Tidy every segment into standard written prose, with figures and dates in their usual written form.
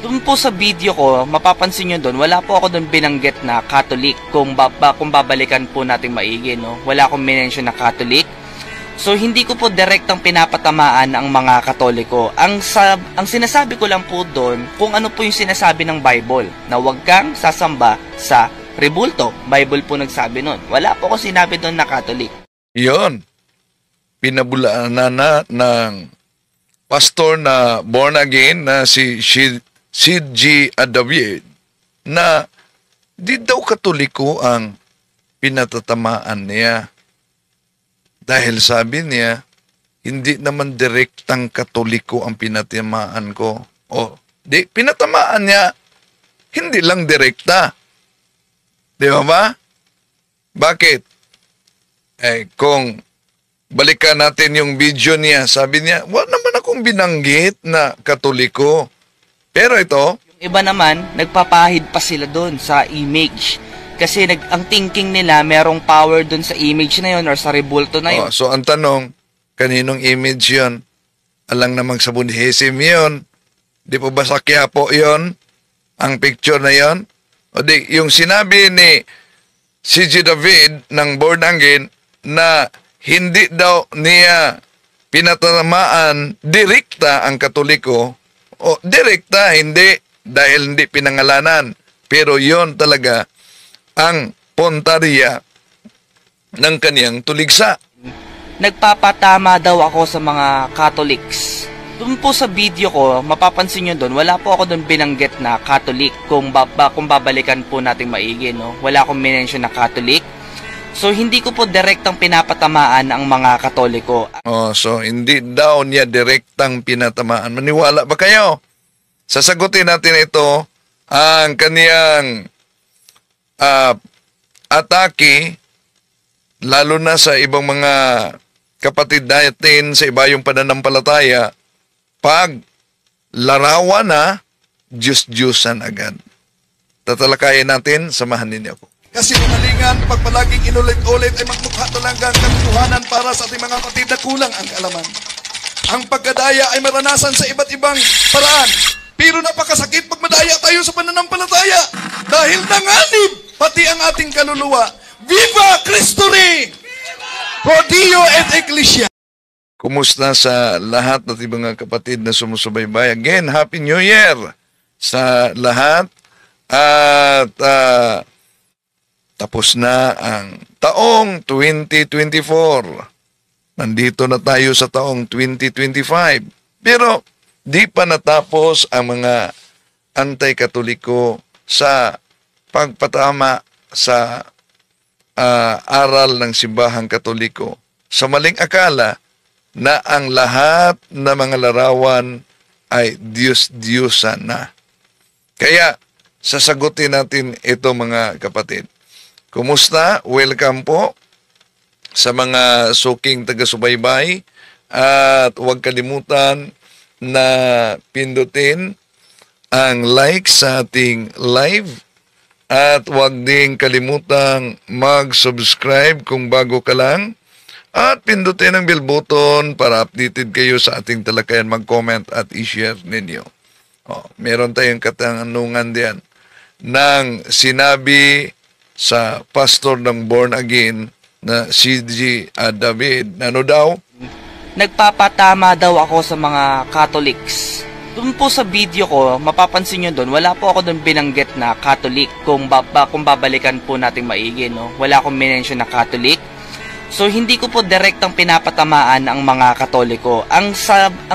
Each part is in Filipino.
Doon po sa video ko, mapapansin nyo doon, wala po ako doon binanggit na Catholic. Kung babalikan po natin maigi, no? Wala akong minention na Catholic. So, hindi ko po direktang pinapatamaan ang mga Katoliko. Ang sinasabi ko lang po doon, kung ano po yung sinasabi ng Bible, na huwag kang sasamba sa rebulto. Bible po nagsabi noon. Wala po ako sinabi doon na Catholic. Yon, pinabulaan na ng pastor na born again na si Sid G. David na di daw Katoliko ang pinatatamaan niya. Dahil sabi niya, hindi naman direktang Katoliko ang pinatamaan ko. O, di, pinatamaan niya, hindi lang direkta. Di ba? Bakit? Kung balikan natin yung video niya, sabi niya, wala naman akong binanggit na Katoliko. Pero ito, yung iba naman, nagpapahid pa sila doon sa image. Kasi ang thinking nila, merong power doon sa image na yon or sa rebulto na yon. So ang tanong, kaninong image yon? Alang namang sa Buddhism yon? Di po ba sa Quiapo yon? Ang picture na yon? O di, yung sinabi ni C.G. David ng born again na hindi daw niya pinatatamaan direkta ang Katoliko. O direkta, hindi. Dahil hindi pinangalanan. Pero yon talaga ang pontarya ng kaniyang tuligsa. Nagpapatama daw ako sa mga Catholics. Doon po sa video ko, mapapansin nyo doon, wala po ako doon binanggit na Catholic. Kung babalikan po natin maigi, no? Wala akong minention na Catholic. So, hindi ko po direktang pinapatamaan ang mga Katoliko. So hindi daw niya direktang pinatamaan. Maniwala ba kayo? Sasagutin natin ito, ang kaniyang atake, lalo na sa ibang mga kapatid natin sa iba yung pananampalataya, pag larawan na, Diyos-Diyosan agad. Tatalakayin natin, samahan ninyo ako. Kasi umalingan, pag palaging inulit-ulit ay magmukha talagang katotohanan para sa ating mga kapatid na kulang ang kaalaman. Ang pagkadaya ay maranasan sa iba't ibang paraan. Pero napakasakit pag madaya tayo sa pananampalataya. Dahil nanganib pati ang ating kaluluwa. Viva Cristo Rey! Pro Dio et Ecclesia! Kumusta sa lahat ng mga kapatid na sumusubaybay? Again, Happy New Year sa lahat. At tapos na ang taong 2024. Nandito na tayo sa taong 2025. Pero di pa natapos ang mga anti-Katoliko sa pagpatama sa aral ng simbahang Katoliko sa maling akala na ang lahat na mga larawan ay Diyos-Diyosan na. Kaya, sasagutin natin ito mga kapatid. Kumusta? Welcome po sa mga suking taga-subaybay at huwag kalimutan na pindutin ang like sa ating live at huwag ding kalimutang mag-subscribe kung bago ka lang at pindutin ang bell button para updated kayo sa ating talakayan, mag-comment at i-share ninyo. Meron tayong katanungan diyan ng sinabi sa pastor ng born again na C.G. David. Ano daw? Nagpapatama daw ako sa mga Catholics. Doon po sa video ko, mapapansin nyo doon, wala po ako doon binanggit na Catholic. Kung babalikan po natin maigi, no? Wala akong minention na Catholic. So, hindi ko po direktang pinapatamaan ang mga Katoliko. Ang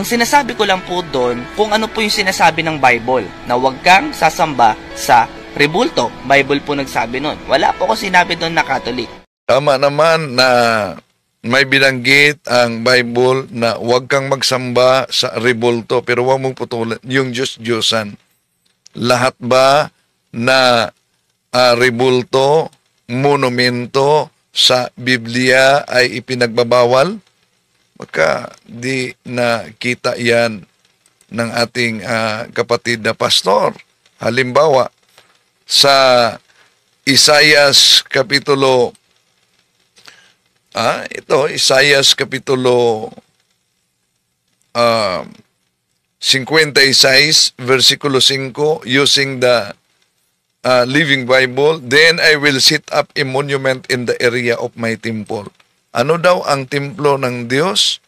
sinasabi ko lang po doon, kung ano po yung sinasabi ng Bible, na huwag kang sasamba sa rebulto. Bible po nagsabi noon. Wala po ako sinabi doon na Catholic. Tama naman na may binanggit ang Bible na huwag kang magsamba sa rebulto, pero huwag mong putulan yung Diyos-Diyosan. Lahat ba na rebulto, monumento sa Biblia ay ipinagbabawal? Baka di nakita yan ng ating kapatid na pastor. Halimbawa, sa Isaias Kapitulo Isaias Kapitulo 56, versikulo 5, using the Living Bible, then I will set up a monument in the area of my temple. Ano daw ang templo ng Diyos?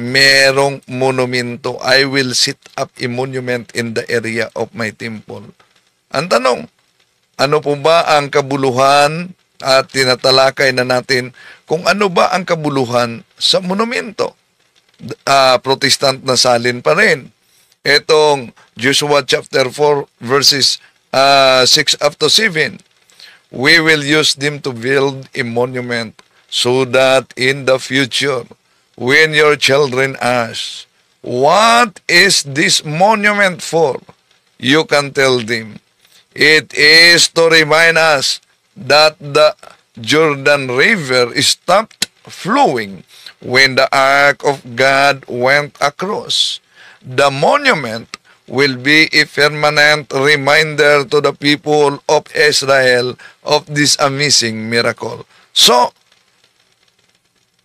Merong monumento. I will set up a monument in the area of my temple. Ang tanong, ano po ba ang kabuluhan at tinatalakay na natin kung ano ba ang kabuluhan sa monumento? Protestant na salin pa rin. Etong Joshua chapter 4 verses 6 up to 7. We will use them to build a monument so that in the future, when your children ask, what is this monument for? You can tell them, it is to remind us that the Jordan River stopped flowing when the ark of God went across. The monument will be a permanent reminder to the people of Israel of this amazing miracle. So,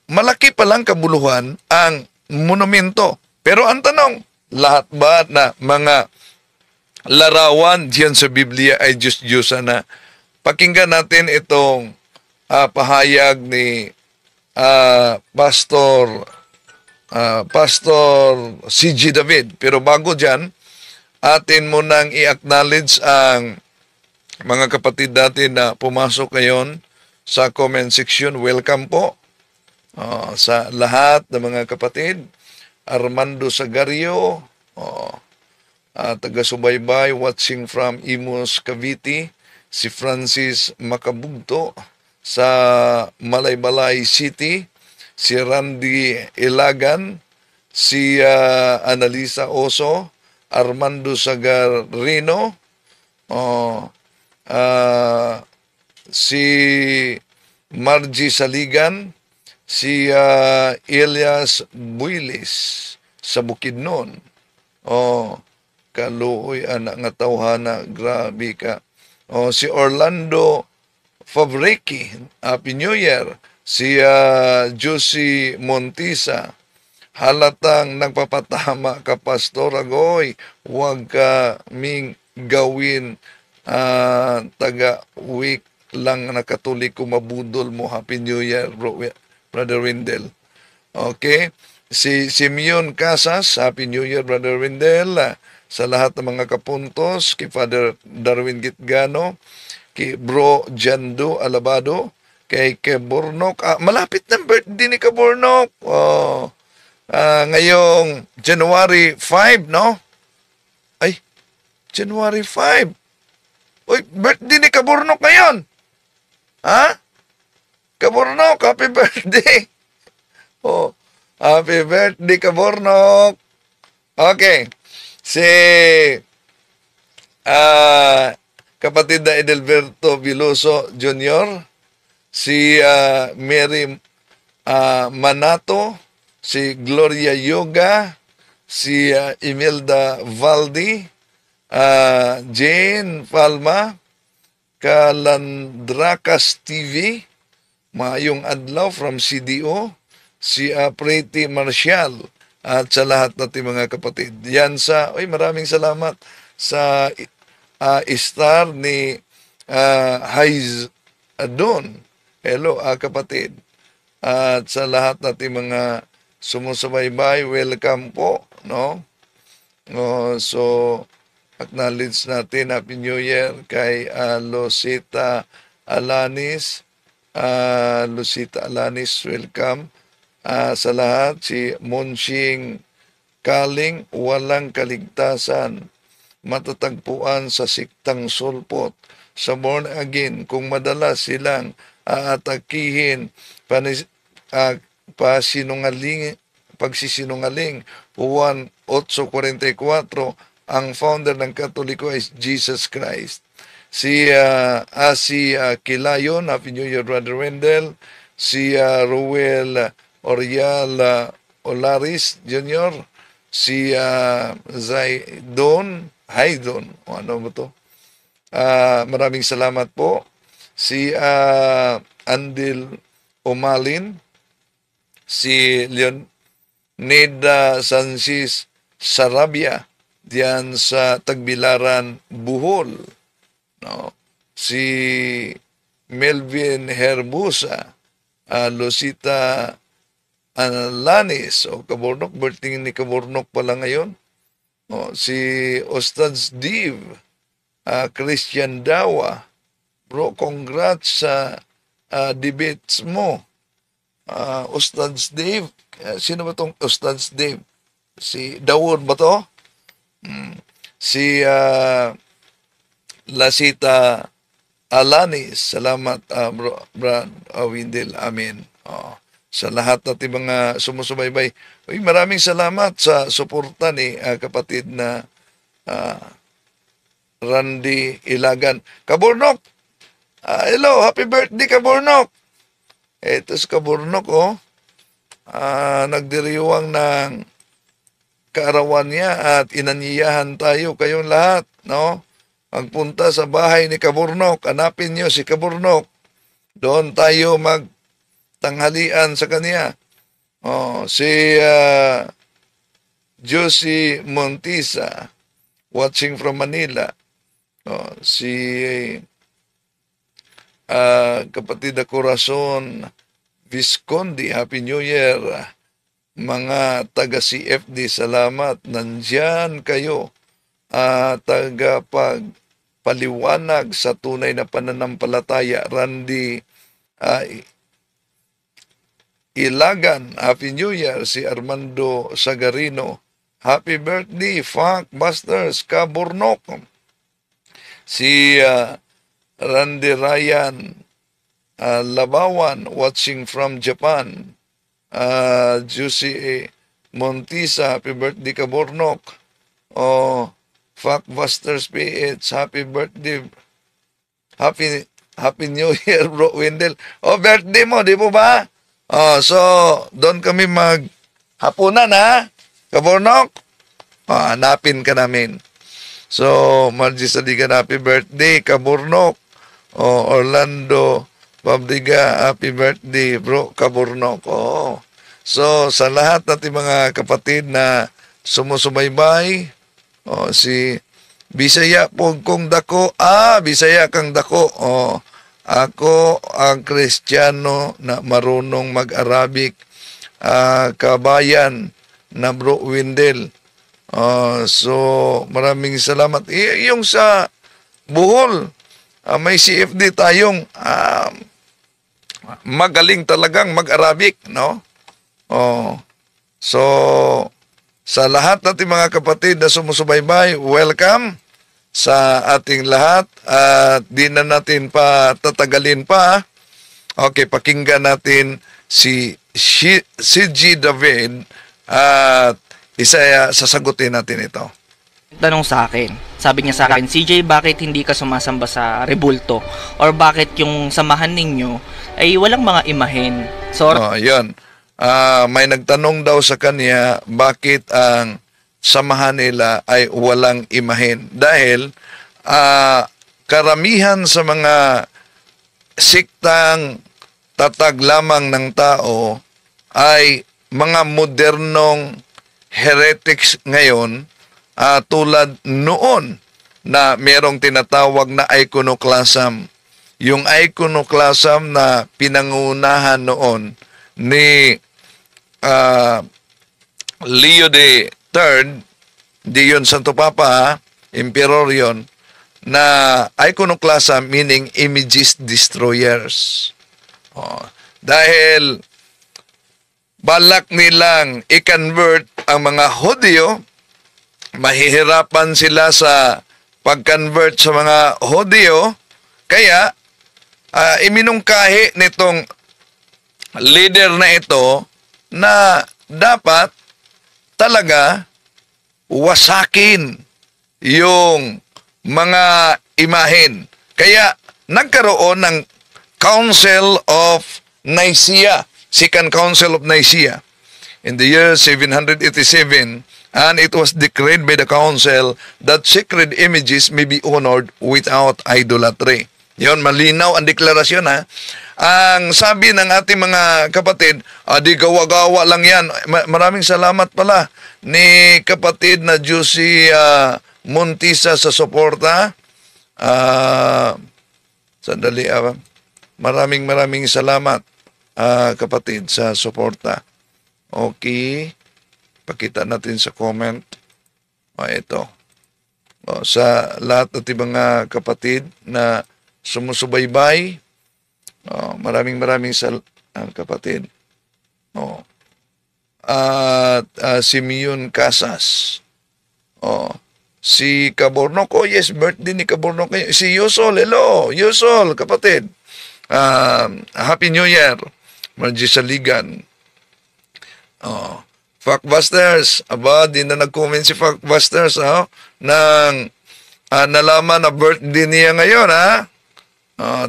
malaki palang kabuluhan ang monumento. Pero ang tanong, lahat ba na mga larawan diyan sa Biblia ay Diyos-Diyosa na? Pakinggan natin itong pahayag ni Pastor C.G. David. Pero bago dyan, atin mo nang i-acknowledge ang mga kapatid natin na pumasok ngayon sa comment section. Welcome po sa lahat ng mga kapatid. Armando Sagario, taga-subaybay, watching from Imus, Cavite. Si Francis Macabugto sa Malaybalay City. Si Randy Ilagan. Si Analisa Oso. Armando Sagarino, si Margie Saligan, si Elias Builis sa Bukidnon. Kaluoy anak nga tawhana, grabe ka. Si Orlando Fabriki, Happy New Year. Si Josie Montisa, halatang nagpapatama ka, Pastor Agoy, huwag ka ming gawin taga-week lang na Katoliko, mabudol mo. Happy New Year, Brother Windel. Okay? Si Simeon Casas, Happy New Year, Brother Windel. Sa lahat ng mga kapuntos, kay Father Darwin Gitgano, kay Bro Jando Alabado, kay Kebornok. Malapit ng birthday ni Kebornok. Ngayong January 5, no? Ay, January 5. Uy, birthday ni Kebornok ngayon. Ha? Kebornok, happy birthday. Happy birthday, Kebornok. Okay. Si kapatid na Edelberto Viloso Jr., si Mary Manato, si Gloria Yoga, si Imelda Valdi, Jane Palma, Kalandrakas TV, Maayong Adlaw from CDO, si Pretty Marcial, at sa lahat natin mga kapatid. Yan sa, maraming salamat sa star ni Haiz Adon. Hello kapatid. At sa lahat natin mga sumusubaybay, welcome po, no? So, acknowledge natin Happy New Year kay Lucita Alanis. Lucita Alanis, welcome. Sa lahat, si Monching Kaling, walang kaligtasan, matatagpuan sa siktang sulpot, sa born again, kung madalas silang aatakihin, pagsisinungaling, Juan 8:44, ang founder ng Katoliko ay Jesus Christ. Si Asi Kilayon, Happy New Year, Brother Wendell. Si Ruel Orial Olaris Jr., si Haydon, ano ba to? Maraming salamat po. Si Andil Umalin, si Leonida Sanchez Sarabia, diyan sa Tagbilaran, Bohol. No? Si Melvin Herbusa, Lucita Lanis, o Kaburnok, birthday ni Kaburnok pala ngayon. O, si Ostads Div, Christian Dawa, bro, congrats sa debates mo. Ostads Dave, sino ba tong Ostads Dave? Si Dawon ba to? Si Lasita Alanis, salamat bro, Brad Windel, amin. Sa lahat natin mga sumusubaybay. Uy, maraming salamat sa suporta ni kapatid na Randy Ilagan. Kaburnok, hello, happy birthday Kaburnok. Ito si Kaburnok, nagdiriwang ng kaarawan niya at inanyayahan tayo kayong lahat, no? Magpunta sa bahay ni Kaburnok, hanapin niyo si Kaburnok. Doon tayo magtanghalian sa kanya. Si Josie Montisa, watching from Manila. Si kapatid na Corazon Visconde, Happy New Year. Mga taga-CFD, salamat. Nandyan kayo. Tagapagpaliwanag sa tunay na pananampalataya. Randy Ilagan, Happy New Year. Si Armando Sagarino, happy birthday, Funk Busters, Kaburnok. Si Randy Ryan Labawan, watching from Japan. Juicy Montisa, happy birthday Kaburnok. Fuckbusters PH, happy birthday. Happy New Year, bro Wendell. Birthday mo, di mo ba? So, doon kami maghapunan, ha? Kaburnok? Hanapin ka namin. So, Margie Saligan, happy birthday, Kaburnok. Orlando Pabliga, happy birthday, bro, Kaburnok. So, sa lahat natin mga kapatid na sumusubaybay, si Bisaya po kong dako. Bisaya kang dako. Ako ang Kristiyano na marunong mag-Arabic. Kabayan na bro Windel. So, maraming salamat. Yung sa Bohol, may CFD tayong magaling talagang mag-Arabic, no? So, sa lahat natin mga kapatid na sumusubaybay, welcome sa ating lahat. At di na natin pa tatagalin pa. Okay, pakinggan natin si G. David at sasagutin natin ito. Tanong sa akin, sabi niya sa akin, CJ, bakit hindi ka sumasamba sa rebulto? Or bakit yung samahan ninyo ay walang mga imahen? So, yun. May nagtanong daw sa kanya, bakit ang samahan nila ay walang imahen? Dahil karamihan sa mga siktang tatag lamang ng tao ay mga modernong heretics ngayon, tulad noon na merong tinatawag na iconoclasm. Yung iconoclasm na pinangunahan noon ni Leo III, di yun Santo Papa, Emperor yun, na iconoclasm meaning images destroyers. Dahil balak nilang i-convert ang mga Hudyo, mahihirapan sila sa pag-convert sa mga Hudyo, kaya iminungkahi nitong leader na ito na dapat talaga wasakin yung mga imahen. Kaya nagkaroon ng Council of Nicaea, Second Council of Nicaea, in the year 787, and it was decreed by the council that sacred images may be honored without idolatry. Yon, malinaw ang deklarasyon ha. Ang sabi ng ating mga kapatid, di gawa-gawa lang yan. Maraming salamat pala ni kapatid na Josie Montisa sa suporta. Sandali, maraming salamat kapatid sa suporta. Okay. Pakita natin sa comment. Ito. Sa lahat ng mga kapatid na sumusubaybay, maraming kapatid. At Simeon Casas. Si Cabornoc, yes, birthday ni Cabornoc. Si Yusol, hello, Yusol, kapatid. Happy New Year. Margie Saligan. Factbusters, di na nag-comment si Factbusters, nang nalaman na birthday niya ngayon,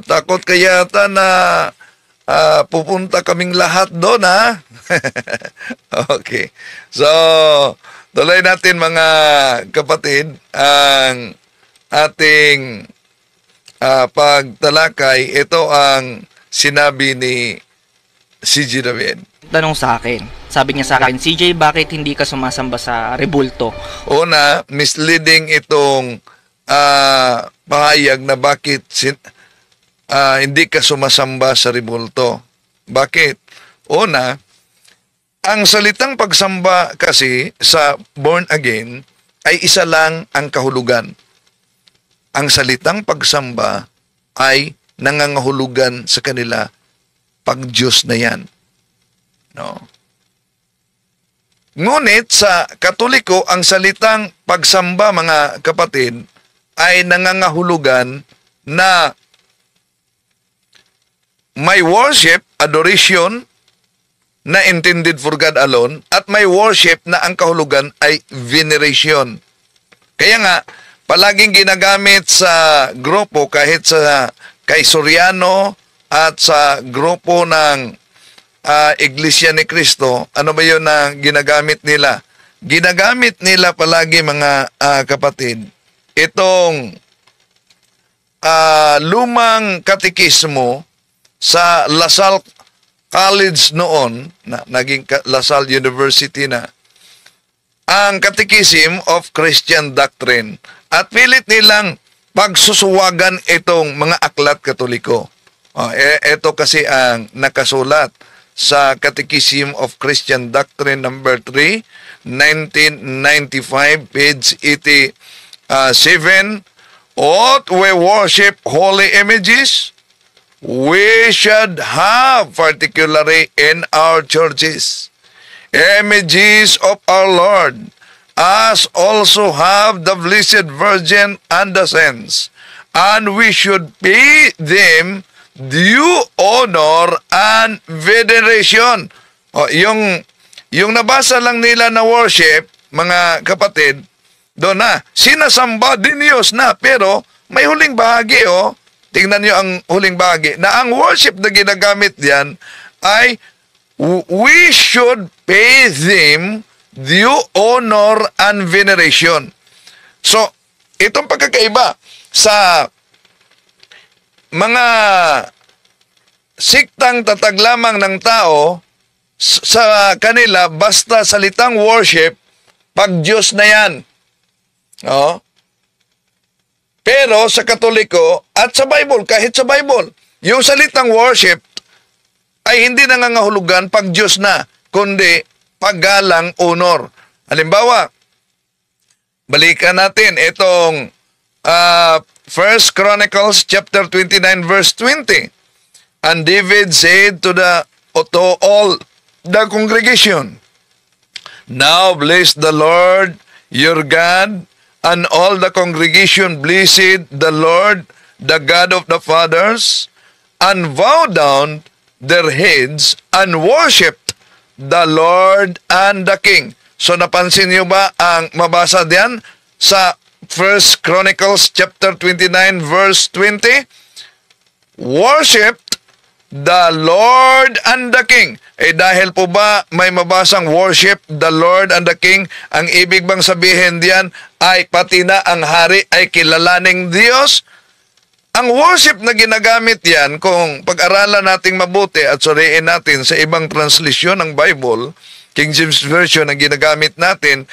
takot kaya yata na pupunta kaming lahat doon, Okay. So, tuloy natin mga kapatid ang ating pagtalakay. Ito ang sinabi ni CJ David. Tanong sa akin. Sabi niya sa akin, CJ, bakit hindi ka sumasamba sa rebulto? Una, misleading itong pahayag na bakit hindi ka sumasamba sa rebulto. Bakit? Una, ang salitang pagsamba kasi sa born again ay isa lang ang kahulugan. Ang salitang pagsamba ay nangangahulugan sa kanila pag-Diyos na yan. No? Ngunit sa Katoliko, ang salitang pagsamba, mga kapatid, ay nangangahulugan na may worship, adoration, na intended for God alone, at may worship na ang kahulugan ay veneration. Kaya nga, palaging ginagamit sa grupo, kahit sa kay Soriano at sa grupo ng Iglesia ni Cristo, ano ba yun na ginagamit nila? Ginagamit nila palagi, mga kapatid, itong lumang katekismo sa Lasal College noon, naging Lasal University na, ang Catechism of Christian Doctrine. At pilit nilang pagsusuwagan itong mga aklat Katoliko. Ito kasi ang nakasulat sa Catechism of Christian Doctrine number 3, 1995, page 87. Ought we worship holy images? We should have, particularly in our churches, images of our Lord, as also have the Blessed Virgin and the saints, and we should pay them due honor and veneration. Yung nabasa lang nila na worship, mga kapatid, doon na, sinasamba din Diyos na, pero may huling bahagi, tingnan nyo ang huling bahagi, na ang worship na ginagamit diyan ay we should pay them due honor and veneration. So, itong pagkakaiba sa mga siktang tatag lamang ng tao, sa kanila, basta salitang worship, pag Diyos na yan. Pero sa Katoliko at sa Bible, kahit sa Bible, yung salitang worship ay hindi nangangahulugan pag Diyos na, kundi paggalang, honor. Halimbawa, balikan natin itong 1 Chronicles chapter 29 verse 20. And David said to all the congregation, now bless the Lord your God. And all the congregation blessed the Lord, the God of the fathers, and bowed down their heads and worshipped the Lord and the King. So napansin niyo ba ang mabasa diyan sa 1 Chronicles chapter 29 verse 20? Worshipped the Lord and the King. Dahil po ba may mabasang worship the Lord and the King, ang ibig bang sabihin diyan ay pati na ang hari ay kilalaning Diyos? Ang worship na ginagamit yan, kung pag-aralan nating mabuti at suriin natin sa ibang translisyon ng Bible, King James Version ang ginagamit natin,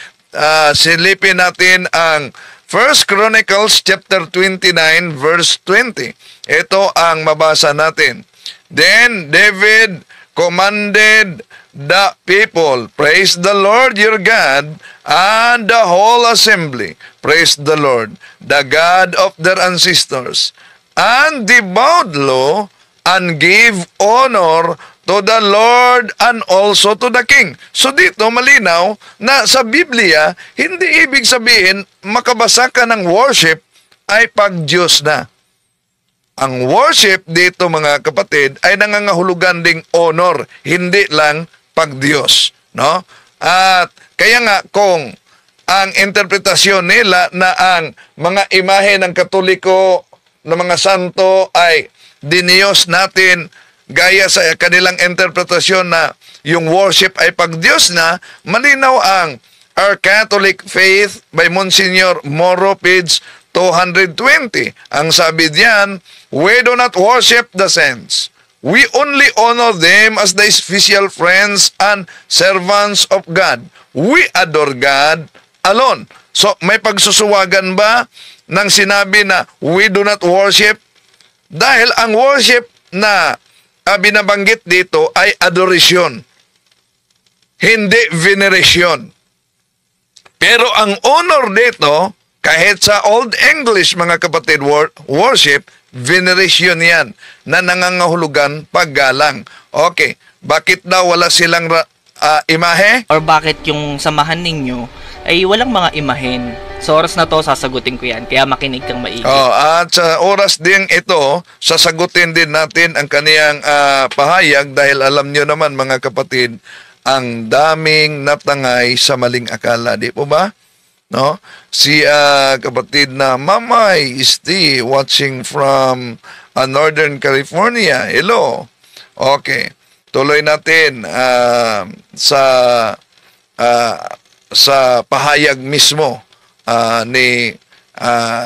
silipin natin ang 1 Chronicles chapter 29 verse 20. Ito ang mabasa natin. Then David commanded the people, praise the Lord your God, and the whole assembly, praise the Lord, the God of their ancestors, and the bowed low, and give honor to the Lord and also to the King. So dito malinaw na sa Biblia, hindi ibig sabihin makabasa ka ng worship ay pag-Diyos na. Ang worship dito mga kapatid ay nangangahulugan ding honor, hindi lang pag-Diyos, no? At kaya nga kung ang interpretasyon nila na ang mga imahe ng Katoliko ng mga santo ay diniyos natin gaya sa kanilang interpretasyon na yung worship ay pag-Diyos na, malinaw ang Our Catholic Faith by Monsignor Moro, page 220. Ang sabi diyan, we do not worship the saints. We only honor them as the official friends and servants of God. We adore God alone. So, may pagsusuwagan ba ng sinabi na we do not worship? Dahil ang worship na binabanggit dito ay adoration, hindi veneration. Pero ang honor dito, kahit sa Old English mga kapatid, worship, veneration yan, na nangangahulugan paggalang. Okay, bakit daw wala silang imahe? Or bakit yung samahan ninyo ay walang mga imahen? Sa oras na to, sasagutin ko yan. Kaya makinig kang maigi. At sa oras din ito, sasagutin din natin ang kaniyang pahayag dahil alam nyo naman mga kapatid, ang daming natangay sa maling akala. Di po ba? No? Si kapatid na Mamay Isti watching from Northern California. Hello. Okay. Tuloy natin sa pahayag mismo ni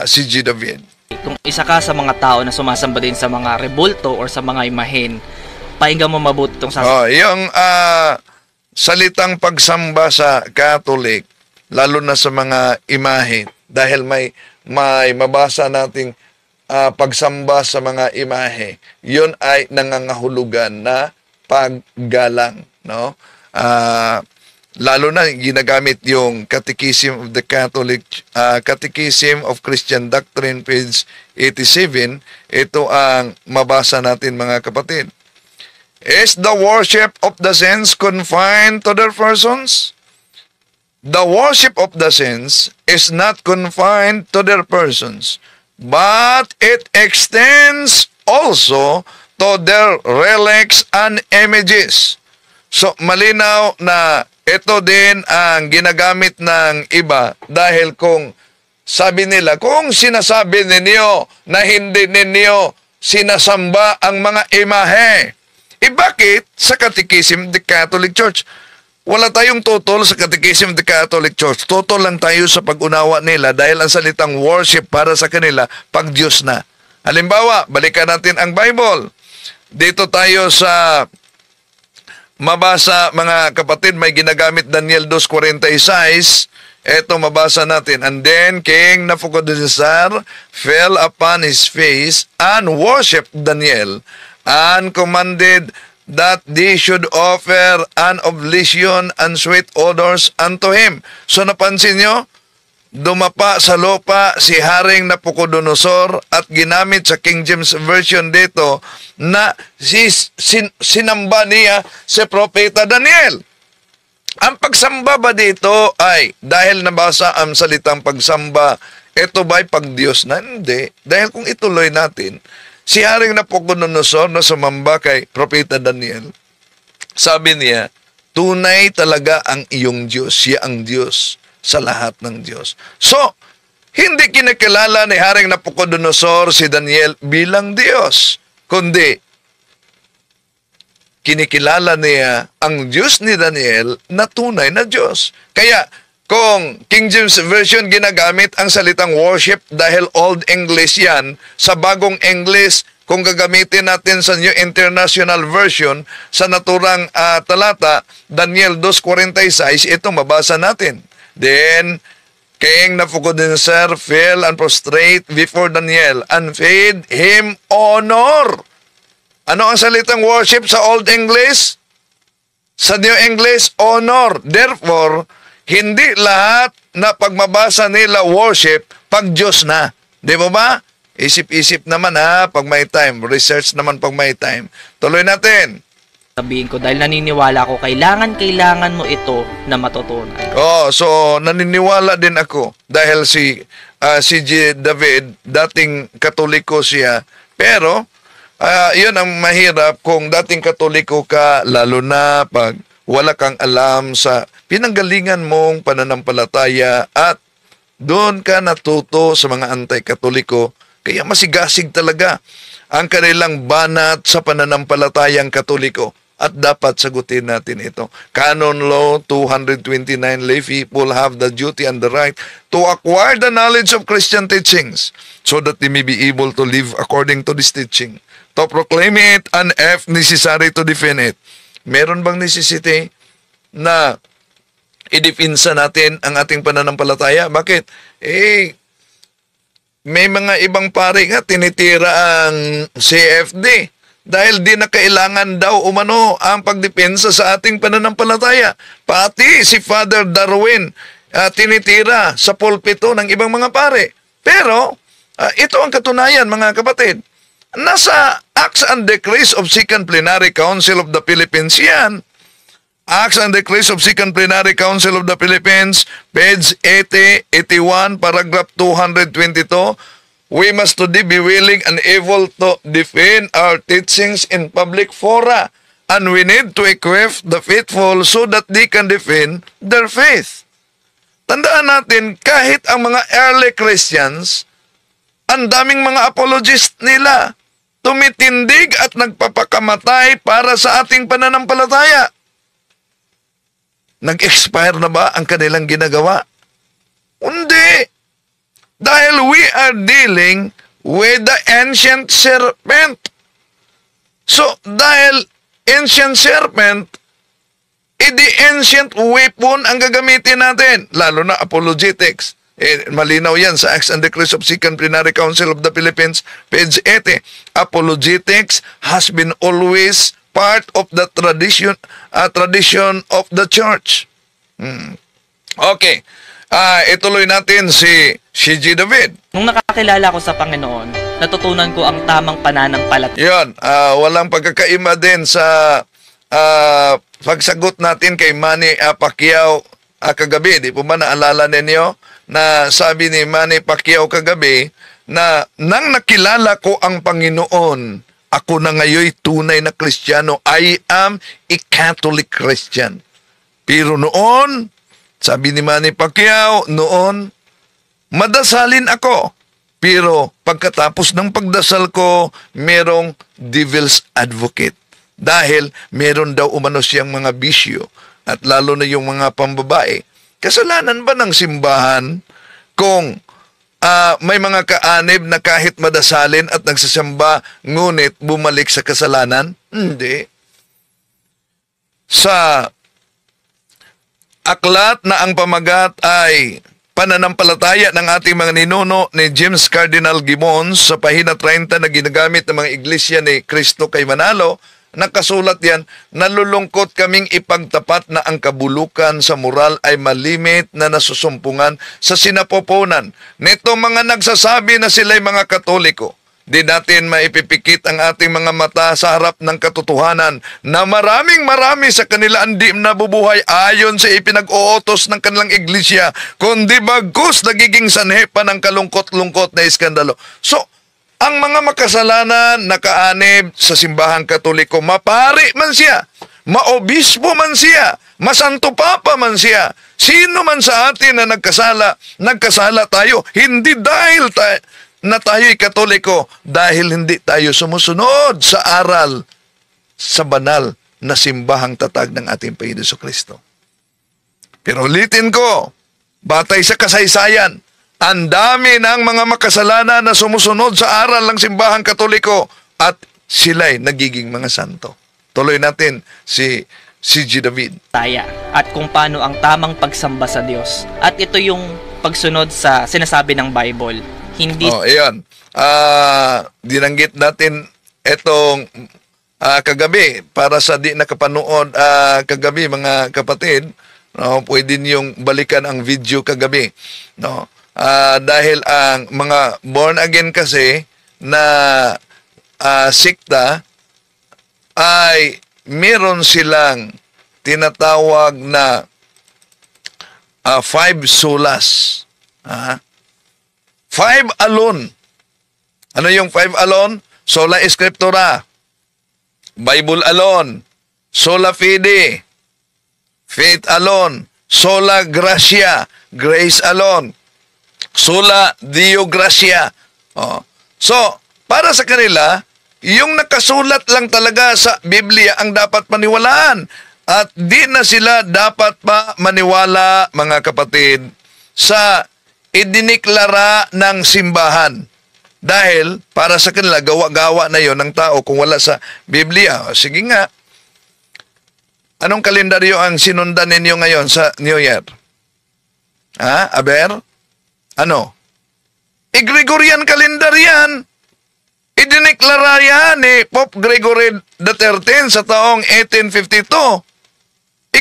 si G. David. Kung isa ka sa mga tao na sumasamba din sa mga rebulto or sa mga imahen, pakinggan mo mabuti itong yung salitang pagsamba sa Catholic, lalo na sa mga imahe, dahil may mabasa nating pagsamba sa mga imahe, yun ay nangangahulugan na paggalang, no? Lalo na ginagamit yung Catechism of the Catholic, Catechism of Christian Doctrine, page 87. Ito ang mabasa natin mga kapatid. Is the worship of the saints confined to their persons? The worship of the saints is not confined to their persons, but it extends also to their relics and images. So, malinaw na ito din ang ginagamit ng iba dahil kung sabi nila, kung sinasabi ninyo na hindi ninyo sinasamba ang mga imahe, bakit sa Catechism of the Catholic Church? Wala tayong tutol sa Catechism of the Catholic Church. Tutol lang tayo sa pag-unawa nila dahil ang salitang worship para sa kanila, pag-Diyos na. Halimbawa, balikan natin ang Bible. Dito tayo sa mabasa mga kapatid, may ginagamit Daniel 2:46. Ito mabasa natin. And then King Nebuchadnezzar fell upon his face and worshipped Daniel and commanded that they should offer an oblation and sweet odors unto him. So napansin nyo, dumapa sa lupa si Haring Nabucodonosor at ginamit sa King James Version dito na sinamba niya si Propeta Daniel. Ang pagsamba ba dito ay dahil nabasa ang salitang pagsamba, ito ba'y pag-Diyos na? Hindi. Dahil kung ituloy natin, si Haring Nabucodonosor na sumamba kay Propeta Daniel, sabi niya, tunay talaga ang iyong Diyos. Siya ang Diyos sa lahat ng Diyos. So, hindi kinakilala ni Haring Nabucodonosor si Daniel bilang Diyos, kundi kinikilala niya ang Diyos ni Daniel na tunay na Diyos. Kaya, kung King James Version ginagamit ang salitang worship dahil Old English yan, sa bagong English, kung gagamitin natin sa New International Version, sa naturang talata, Daniel 2:46, ito mabasa natin. Then, King Nebuchadnezzar fell and prostrate before Daniel and paid him honor. Ano ang salitang worship sa Old English? Sa New English, honor. Therefore, hindi lahat na pagmabasa nila worship, pag Diyos na. Di ba ba? Isip-isip naman pag may time. Research naman pag may time. Tuloy natin. Sabihin ko, dahil naniniwala ko, kailangan mo ito na matutunan. So naniniwala din ako dahil si G. David, dating Katoliko siya. Pero, yun ang mahirap kung dating Katoliko ka, lalo na pag wala kang alam sa pinanggalingan mong pananampalataya at doon ka natuto sa mga anti-Katoliko. Kaya masigasig talaga ang kanilang banat sa pananampalatayang Katoliko. At dapat sagutin natin ito. Canon Law 229, lay people have the duty and the right to acquire the knowledge of Christian teachings so that they may be able to live according to this teaching, to proclaim it, and if necessary to defend it. Meron bang necessity na idepinsa natin ang ating pananampalataya? Bakit? May mga ibang pare nga tinitira ang CFD dahil di na kailangan daw umano ang pagdepensa sa ating pananampalataya. Pati si Father Darwin tinitira sa pulpito ng ibang mga pare. Pero ito ang katunayan, mga kapatid. Nasa Acts and Decrees of Second Plenary Council of the Philippines yan. Acts and Decrees of Second Plenary Council of the Philippines, page 80, 81, paragraph 222, we must today be willing and able to defend our teachings in public fora, and we need to equip the faithful so that they can defend their faith. Tandaan natin, kahit ang mga early Christians, ang daming mga apologists nila, tumitindig at nagpapakamatay para sa ating pananampalataya. Nag-expire na ba ang kanilang ginagawa? Hindi. Dahil we are dealing with the ancient serpent. So, dahil ancient serpent, the ancient weapon ang gagamitin natin, lalo na apologetics. Malinaw yan sa Acts and Decrees of Second Plenary Council of the Philippines, page 80. Apologetics has been always part of the tradition of the church. Okay. Ituloy natin si G. David. Nung nakakilala ko sa Panginoon, natutunan ko ang tamang pananampalataya. Yun, walang pagkakaima din sa pagsagot natin kay Manny Pacquiao kagabi. Di po ba naalala ninyo na sabi ni Manny Pacquiao kagabi na nang nakilala ko ang Panginoon, ako na ngayon tunay na Kristiyano. I am a Catholic Christian. Pero noon, sabi ni Manny Pacquiao, noon, madasalin ako. Pero pagkatapos ng pagdasal ko, merong devil's advocate. Dahil meron daw umano siyang mga bisyo at lalo na yung mga pambabae. Kasalanan ba ng simbahan kung may mga kaanib na kahit madasalin at nagsasamba, ngunit bumalik sa kasalanan? Hindi. Sa aklat na ang pamagat ay pananampalataya ng ating mga ninuno ni James Cardinal Gibbons sa pahina 30 na ginagamit ng mga iglesia ni Cristo kay Manalo, nakasulat yan, nalulungkot kaming ipagtapat na ang kabulukan sa moral ay malimit na nasusumpungan sa sinapoponan. Nito mga nagsasabi na sila'y mga Katoliko, di natin maipipikit ang ating mga mata sa harap ng katotohanan na marami sa kanila hindi nabubuhay ayon sa ipinag-uutos ng kanilang iglesia, kundi bagkus nagiging sanhe pa ng kalungkot-lungkot na iskandalo. So, ang mga makasalanan nakaanib sa simbahang Katoliko, mapari man siya, maobispo man siya, masanto papa man siya, sino man sa atin na nagkasala tayo, hindi dahil na tayo'y Katoliko, dahil hindi tayo sumusunod sa aral sa banal na simbahang tatag ng ating Panginoon Kristo. Pero ulitin ko, Batay sa kasaysayan, ang dami ng mga makasalanan na sumusunod sa aral ng simbahang Katoliko at sila'y nagiging mga santo. Tuloy natin si G. David. Taya at kung paano ang tamang pagsamba sa Diyos. At ito yung pagsunod sa sinasabi ng Bible. Hindi Ayan. Dinanggit natin itong kagabi para sa di nakapanood kagabi mga kapatid. No, pwede niyong balikan ang video kagabi. No? Dahil ang mga born again kasi na sikta ay meron silang tinatawag na 5 solas. 5 alone. Ano yung 5 alone? Sola Scriptura, Bible alone, sola fide, faith alone, sola gratia, grace alone, sola Deo gratia. So, para sa kanila, yung nakasulat lang talaga sa Biblia ang dapat paniwalaan. At di na sila dapat pa maniwala, mga kapatid, sa idiniklara ng simbahan. Dahil para sa kanila, gawa-gawa na yon ng tao kung wala sa Biblia. Sige nga, anong kalendaryo ang sinundan ninyo ngayon sa New Year? Aber? Ano? Gregorian calendar yan. Idineklara yan ni Pope Gregory XIII sa taong 1852.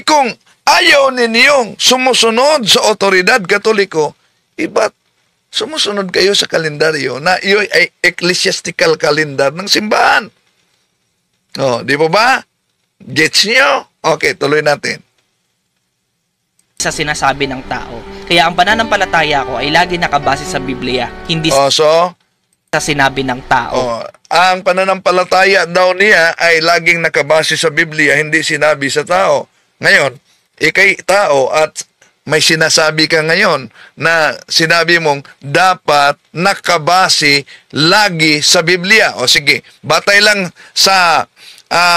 Kung ayaw ninyong sumusunod sa otoridad Katoliko, iba't sumusunod kayo sa kalendaryo na iyon ay ecclesiastical calendar ng simbahan. Di po ba? Gets nyo? Okay, tuloy natin. sa sinasabi ng tao. Kaya ang pananampalataya ko ay lagi nakabase sa Biblia, hindi So, sa sinabi ng tao. ang pananampalataya daw niya ay laging nakabase sa Biblia, hindi sinabi sa tao. Ngayon, ikay tao at may sinasabi ka ngayon na sinabi mong dapat nakabase lagi sa Biblia. O sige, batay lang sa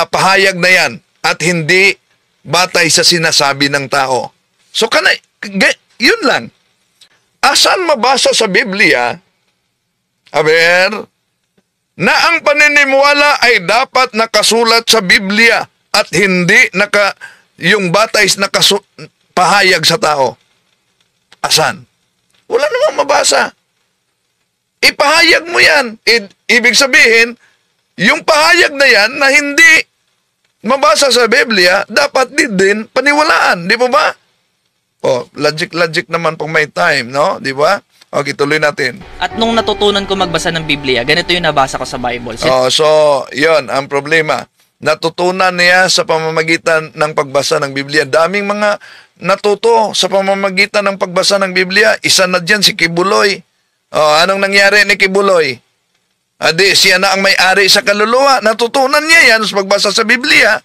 pahayag na yan at hindi batay sa sinasabi ng tao. So, yun lang. Asan mabasa sa Biblia, na ang paniniwala ay dapat nakasulat sa Biblia at hindi yung batay pahayag sa tao? Asan? Wala namang mabasa. Ipahayag mo yan. Ibig sabihin, yung pahayag na yan na hindi mabasa sa Biblia, dapat din paniwalaan. Di ba ba? Logic naman pang may time, no? Di ba? Okay, tuloy natin. At nung natutunan ko magbasa ng Biblia, ganito yung nabasa ko sa Bible. So, yun, ang problema. Natutunan niya sa pamamagitan ng pagbasa ng Biblia. Daming mga natuto sa pamamagitan ng pagbasa ng Biblia. Isa na dyan, si Kibuloy. Anong nangyari ni Kibuloy? Siya na ang may-ari sa kaluluwa. Natutunan niya yan sa pagbasa sa Biblia.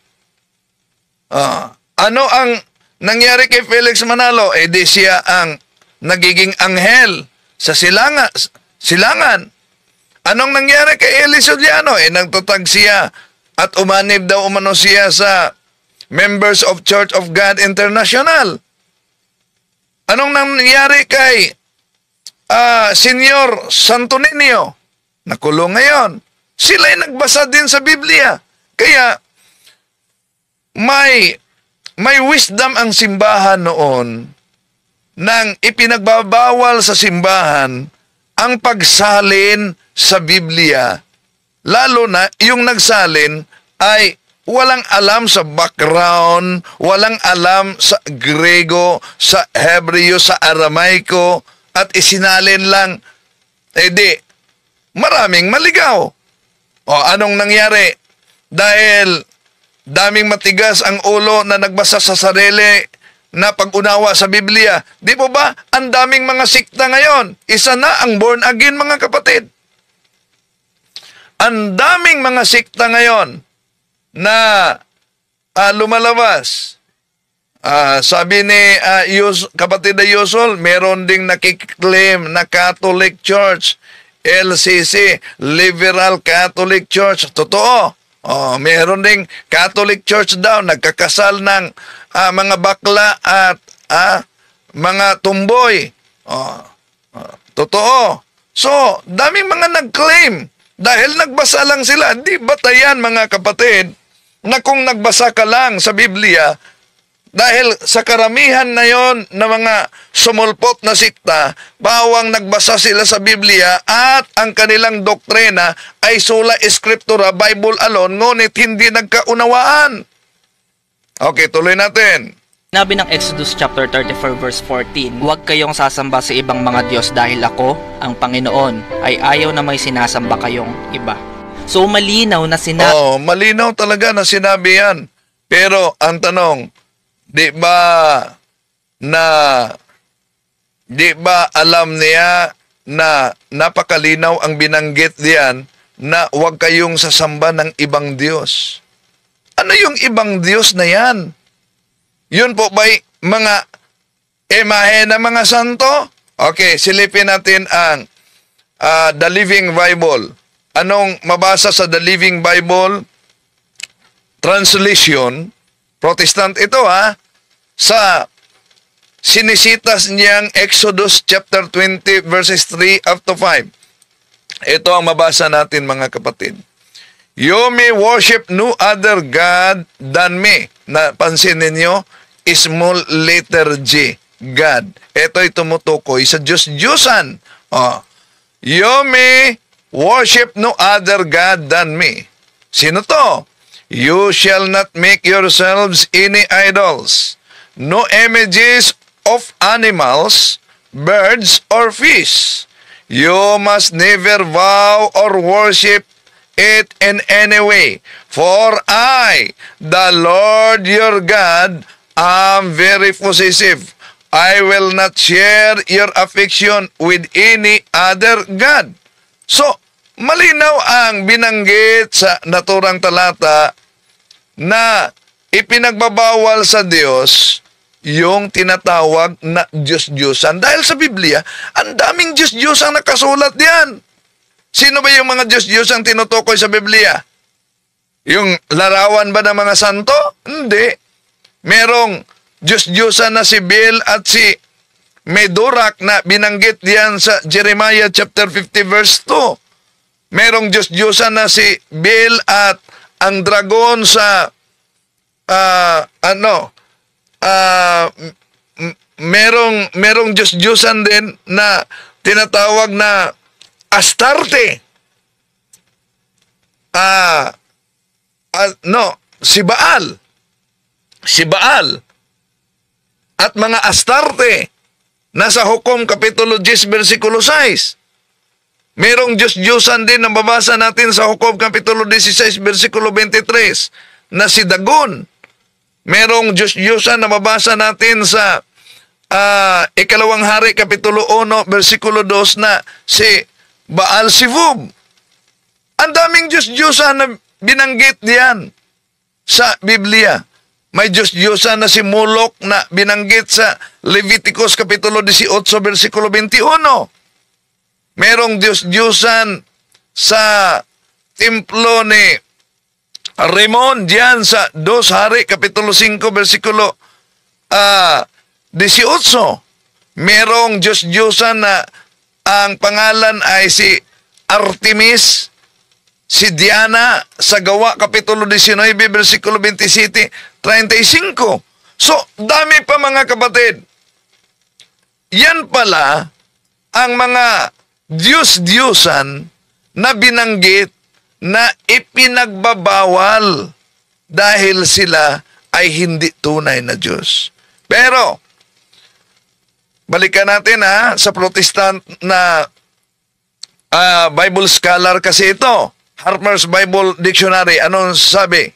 Ano ang nangyari kay Felix Manalo? Siya ang nagiging anghel sa silangan. Anong nangyari kay Eli Soriano? Nagtatag siya at umanib daw umano siya sa Members of Church of God International. Anong nangyari kay Senyor Santo Niño? Nakulong ngayon. Sila'y nagbasa din sa Biblia. Kaya may wisdom ang simbahan noon nang ipinagbabawal sa simbahan ang pagsalin sa Biblia. Lalo na yung nagsalin ay walang alam sa background, walang alam sa Grego, sa Hebreo, sa Aramaiko, at isinalin lang, maraming maligaw. Anong nangyari? Dahil daming matigas ang ulo na nagbasa sa sarili na pag-unawa sa Biblia. Di po ba? Ang daming mga sikta ngayon. Isa na ang born again, mga kapatid. Ang daming mga sikta ngayon na lumalabas. Sabi ni kapatid na Yusol, meron ding nakiklaim na Catholic Church, LCC, Liberal Catholic Church. Totoo. Meron ding Catholic Church daw, nagkakasal ng mga bakla at mga tumboy. Totoo. So, daming mga nag-claim. Dahil nagbasa lang sila. Di batayan, mga kapatid, na kung nagbasa ka lang sa Biblia, dahil sa karamihan na yon na mga sumulpot na sikta, bawang nagbasa sila sa Biblia at ang kanilang doktrina ay sola scriptura, Bible alone, ngunit hindi nagkaunawaan. Okay, tuloy natin. Sinabi ng Exodus chapter 34 verse 14, huwag kayong sasamba sa ibang mga Diyos dahil ako, ang Panginoon, ay ayaw na may sinasamba kayong iba. So malinaw na sinabi. Malinaw talaga na sinabi yan. Pero ang tanong, di ba alam niya na napakalinaw ang binanggit diyan na huwag kayong sasamba ng ibang Diyos? Ano yung ibang Diyos na yan? Yun po ba'y mga imahe na mga santo? Okay, silipin natin ang The Living Bible. Anong mabasa sa The Living Bible? Translation, Protestant ito sa sinisitas niyang Exodus chapter 20 verses 3 up to 5. Ito ang mabasa natin, mga kapatid. You may worship no other God than me. Napansin ninyo? Small letter G, God. Ito'y tumutukoy sa Diyos-Diyusan. You may worship no other God than me. Sino to? You shall not make yourselves any idols, no images of animals, birds, or fish. You must never vow or worship it in any way. For I, the Lord your God, am very possessive. I will not share your affection with any other God. So, malinaw ang binanggit sa naturang talata na ipinagbabawal sa Diyos yung tinatawag na Diyos-Diyosan. Dahil sa Biblia, ang daming Diyos-Diyosang nakasulat diyan. Sino ba yung mga Diyos-Diyosang tinutukoy sa Biblia? Yung larawan ba ng mga santo? Hindi. Merong Diyos-Diyosan na si Baal at si Medurak na binanggit diyan sa Jeremiah chapter 50 verse 2. Merong Diyos-Diyosan na si Baal at ang dragon sa merong Diyos-Diyosan din na tinatawag na Astarte. Si Baal. Si Baal. At mga Astarte. Nasa Hukom Kapitulo 10, versikulo 6. Merong Diyos-Diyosan din na babasa natin sa Hukom Kapitulo 16, versikulo 23, na si Dagon. Merong Diyos-Diyosan na mabasa natin sa Ikalawang Hari, Kapitulo 1, versikulo 2 na si Baal Sivub. Ang daming Diyos-Diyosan na binanggit diyan sa Biblia. May Diyos-Diyosan na si Molok na binanggit sa Leviticus Kapitulo 18, versikulo 21. Merong Diyos-Diyosan sa templo ni Ramon diyan sa 2 Hari, Kapitulo 5, versikulo 18. Merong Diyos-Diyosan na ang pangalan ay si Artemis, si Diana sa Gawa, Kapitulo 19, versikulo 27, 35. So, dami pa, mga kapatid. Yan pala ang mga Diyos-Diyosan na binanggit na ipinagbabawal dahil sila ay hindi tunay na Diyos. Pero, balikan natin sa Protestant na Bible scholar kasi ito. Harper's Bible Dictionary. Anong sabi?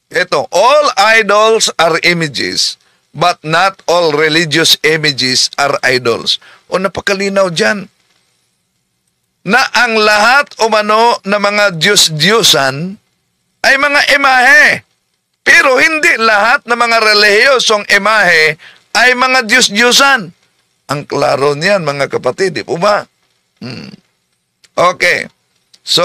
Ito, all idols are images, but not all religious images are idols. O napakalinaw dyan. Na ang lahat umano na mga Diyos-Diyosan ay mga imahe. Pero hindi lahat na mga relihiyosong imahe ay mga Diyos-Diyosan. Ang klaro niyan, mga kapatid, di po ba? Okay. So,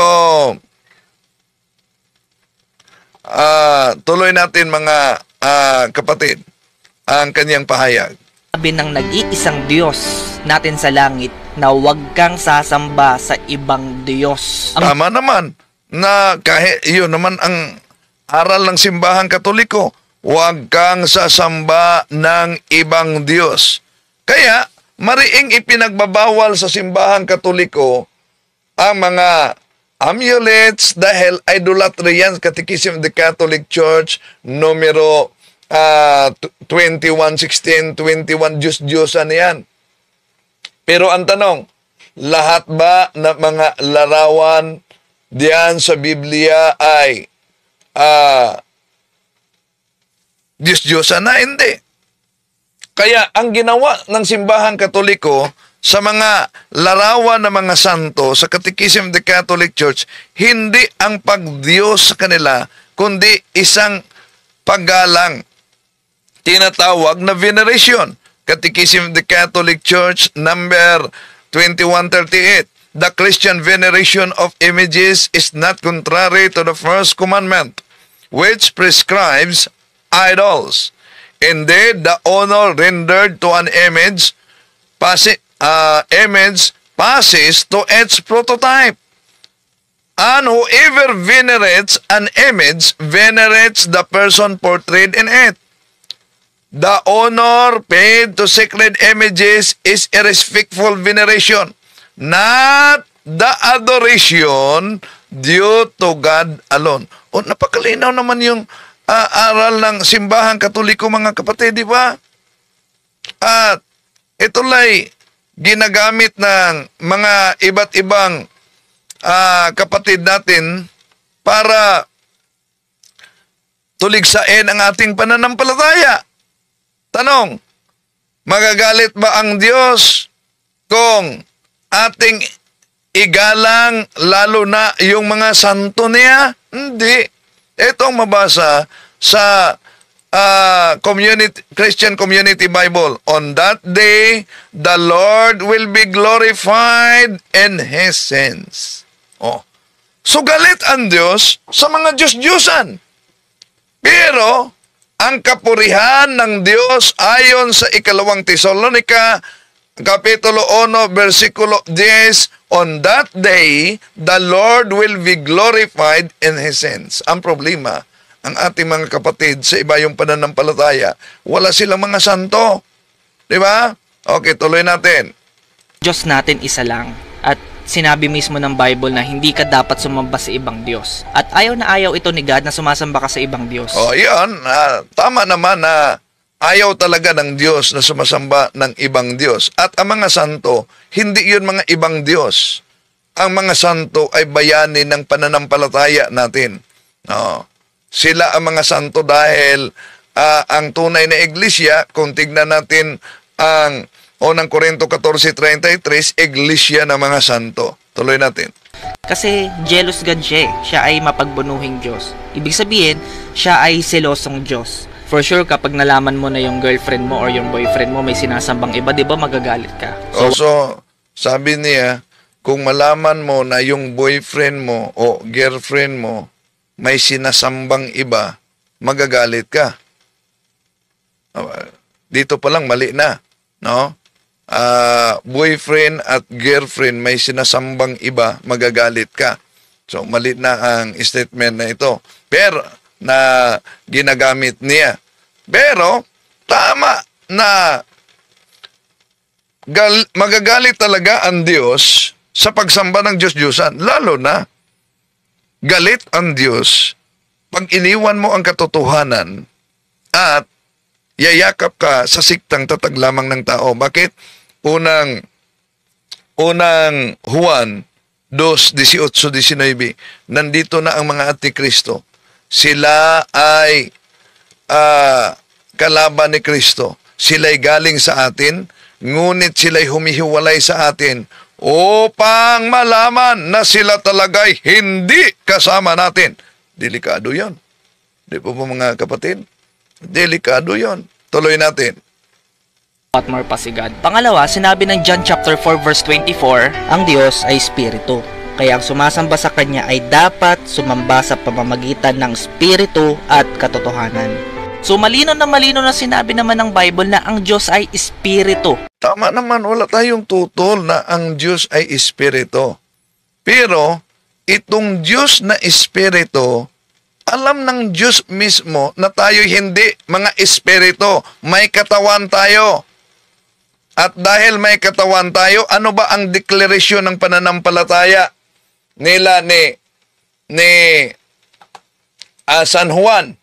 tuloy natin, mga kapatid, ang kanyang pahayag. Sabi ng nag-iisang Diyos natin sa langit na huwag kang sasamba sa ibang Diyos. Tama naman na kahit yun naman ang aral ng simbahang Katoliko, huwag kang sasamba ng ibang Diyos. Kaya, mariing ipinagbabawal sa simbahang Katoliko ang mga amulets dahil idolatry yan. Catechism of the Catholic Church, numero 2116, 21 Diyos-Diyosan yan. Pero ang tanong, lahat ba na mga larawan diyan sa Biblia ay Diyos-Diyosan na? Hindi. Kaya ang ginawa ng simbahang Katoliko sa mga larawan ng mga santo sa Catechism of the Catholic Church, hindi ang pagdiyos sa kanila, kundi isang paggalang. Tinatawag na veneration. Catechism of the Catholic Church, number 2138. The Christian veneration of images is not contrary to the first commandment, which prescribes idols. Indeed, the honor rendered to an image passes to its prototype. And whoever venerates an image venerates the person portrayed in it. The honor paid to sacred images is a respectful veneration, not the adoration due to God alone. O, napakalinaw naman yung aral ng simbahang Katoliko, mga kapatid, di ba? At ito'y ginagamit ng mga iba't ibang kapatid natin para tuligsain ang ating pananampalataya. Tanong, magagalit ba ang Diyos kung ating igalang lalo na yung mga santo niya? Hindi. Itong mabasa sa Christian Community Bible. On that day, the Lord will be glorified in His sins. Oh. So galit ang Diyos sa mga Diyos-Diyosan. Pero ang kapurihan ng Diyos ayon sa ikalawang Tesalonica, Kapitulo 1, versikulo 10, on that day, the Lord will be glorified in His sins. Ang problema, ang ating mga kapatid sa iba yung pananampalataya, wala silang mga santo. Di ba? Okay, tuloy natin. Diyos natin isa lang. At sinabi mismo ng Bible na hindi ka dapat sumamba sa ibang Diyos. At ayaw na ayaw ito ni God na sumasamba ka sa ibang Diyos. Oh, yan. Tama naman na ayaw talaga ng Diyos na sumasamba ng ibang Diyos. At ang mga santo, hindi yun mga ibang Diyos. Ang mga santo ay bayani ng pananampalataya natin. No. Sila ang mga santo dahil ang tunay na iglesia, kung tignan natin ang unang Korinto 14:33, iglesia ng mga santo. Tuloy natin. Kasi jealous God siya. Siya ay mapagbunuhing Diyos. Ibig sabihin, siya ay selosong Diyos. For sure, kapag nalaman mo na yung girlfriend mo or yung boyfriend mo may sinasambang iba, di ba magagalit ka? So, sabi niya, kung malaman mo na yung boyfriend mo o girlfriend mo may sinasambang iba, magagalit ka. Dito pa lang mali na, no? Boyfriend at girlfriend may sinasambang iba, magagalit ka. So, mali na ang statement na ito. Pero, na ginagamit niya. Pero, tama na magagalit talaga ang Diyos sa pagsamba ng Diyos-Diyosan. Lalo na, galit ang Diyos pag iniwan mo ang katotohanan at yayakap ka sa siktang tatag lamang ng tao. Bakit? Unang Juan 2:18-19, nandito na ang mga antikristo. Sila ay kalaban ni Kristo. Sila'y galing sa atin, ngunit sila'y humihiwalay sa atin upang malaman na sila talaga'y hindi kasama natin. Delikado yon. Di po mga kapatid? Delikado yon. Tuloy natin. What more pa si God. Pangalawa, sinabi ng John chapter 4 verse 24, ang Diyos ay Espiritu. Kaya ang sumasamba sa Kanya ay dapat sumamba sa pamamagitan ng Espiritu at katotohanan. So malino na sinabi naman ng Bible na ang Diyos ay espiritu. Tama naman, wala tayong tutol na ang Diyos ay espiritu. Pero, itong Diyos na espiritu, alam ng Diyos mismo na tayo hindi mga espiritu. May katawan tayo. At dahil may katawan tayo, ano ba ang deklarasyon ng pananampalataya nila ni San Juan?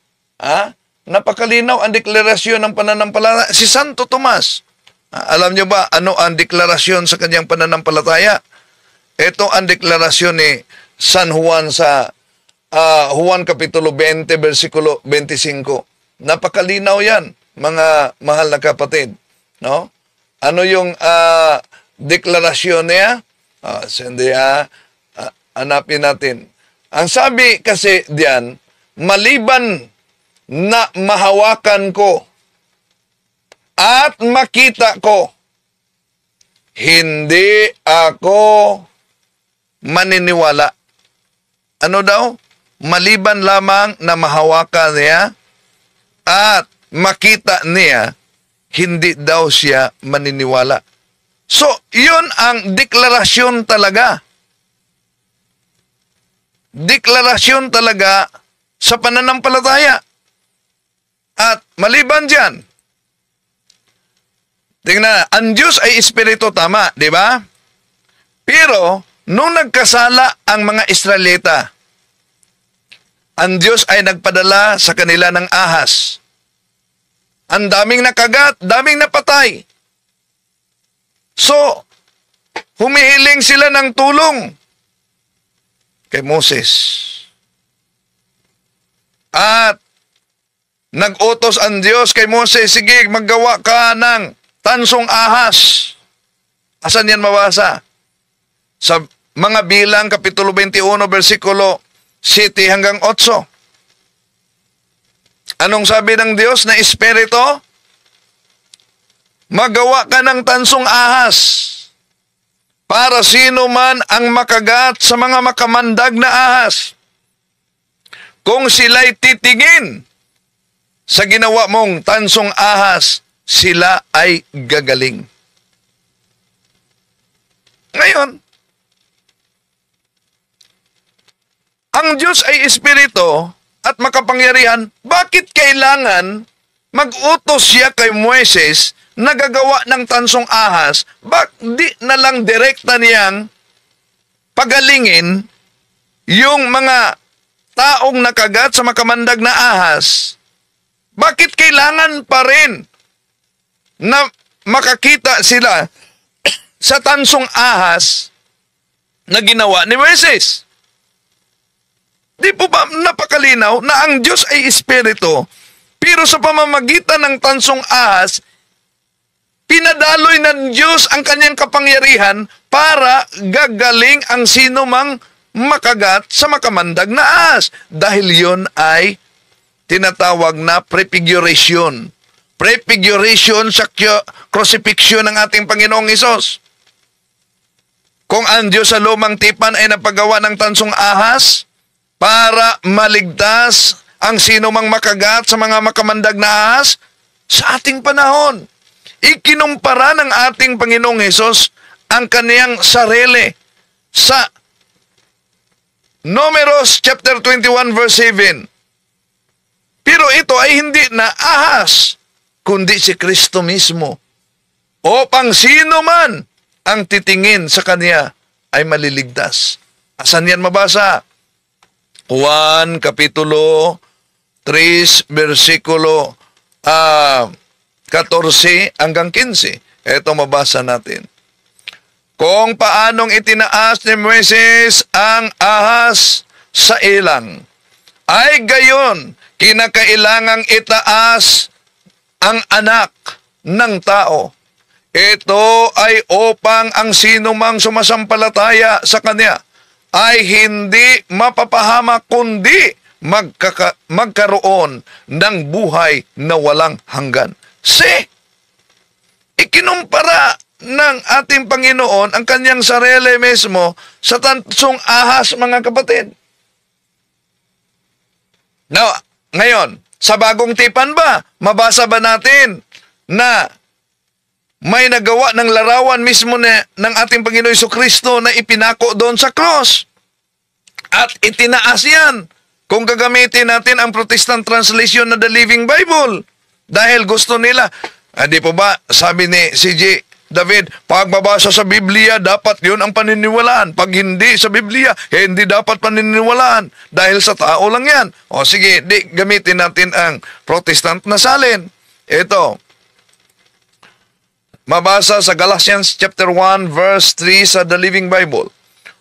Napakalinaw ang deklarasyon ng pananampalataya. Si Santo Tomas, alam nyo ba ano ang deklarasyon sa kanyang pananampalataya? Ito ang deklarasyon ni San Juan sa Juan Kapitulo 20, versikulo 25. Napakalinaw yan, mga mahal na kapatid. No? Ano yung deklarasyon niya? Hanapin natin. Ang sabi kasi diyan, maliban na mahawakan ko at makita ko, hindi ako maniniwala. Ano daw? Maliban lamang na mahawakan niya at makita niya, hindi daw siya maniniwala. So, yun ang deklarasyon talaga. Deklarasyon talaga sa pananampalataya. At maliban dyan, tingnan, ang Diyos ay espiritu, tama, di ba? Pero, nung nagkasala ang mga Israelita, ang Diyos ay nagpadala sa kanila ng ahas. Ang daming nakagat, daming napatay. So, humihiling sila ng tulong kay Moses. At nag-utos ang Diyos kay Moses, sige, maggawa ka ng tansong ahas. Asan yan mabasa? Sa mga Bilang, Kapitulo 21, versikulo 7 hanggang 8. Anong sabi ng Diyos na espiritu? Magawa ka ng tansong ahas para sino man ang makagat sa mga makamandag na ahas. Kung sila'y titingin sa ginawa mong tansong ahas, sila ay gagaling. Ngayon, ang Diyos ay espiritu at makapangyarihan, bakit kailangan mag-utos siya kay Moises na gagawa ng tansong ahas? Di na lang direkta niyang pagalingin yung mga taong nakagat sa makamandag na ahas? Bakit kailangan pa rin na makakita sila sa tansong ahas na ginawa ni Moises? Di po ba napakalinaw na ang Diyos ay espiritu, pero sa pamamagitan ng tansong ahas, pinadaloy ng Diyos ang kanyang kapangyarihan para gagaling ang sino mang makagat sa makamandag na ahas. Dahil yon ay tinatawag na prefiguration. Prefiguration sa crucifixion ng ating Panginoong Hesus. Kung ang Diyos sa lumang tipan ay napagawa ng tansong ahas para maligtas ang sino mang makagat sa mga makamandag na ahas, sa ating panahon, ikinumpara ng ating Panginoong Hesus ang kaniyang sarili sa Numeros chapter 21 verse 7. Pero ito ay hindi na ahas, kundi si Kristo mismo. Upang sino man ang titingin sa Kanya ay maliligtas. Asan yan mabasa? Juan Kapitulo 3, versikulo 14 hanggang 15. Ito mabasa natin. Kung paanong itinaas ni Moises ang ahas sa ilang, ay gayon kinakailangang itaas ang anak ng tao. Ito ay upang ang sinumang sumasampalataya sa Kanya ay hindi mapapahamak kundi magkaroon ng buhay na walang hanggan. Ikinumpara ng ating Panginoon ang Kanyang sarili mismo sa tansong ahas, mga kapatid. Now, ngayon, Sa bagong tipan ba? Mabasa ba natin na may nagawa ng larawan mismo ng ating Panginoon Jesucristo na ipinako doon sa cross? At itinaas yan kung gagamitin natin ang Protestant translation na The Living Bible. Dahil gusto nila, di po ba, sabi ni C.J. David, pag mabasa sa Biblia, dapat yun ang paniniwalaan. Pag hindi sa Biblia, hindi dapat paniniwalaan. Dahil sa tao lang yan. O sige, gamitin natin ang Protestant na salin. Ito, mabasa sa Galatians chapter 1 verse 3 sa The Living Bible.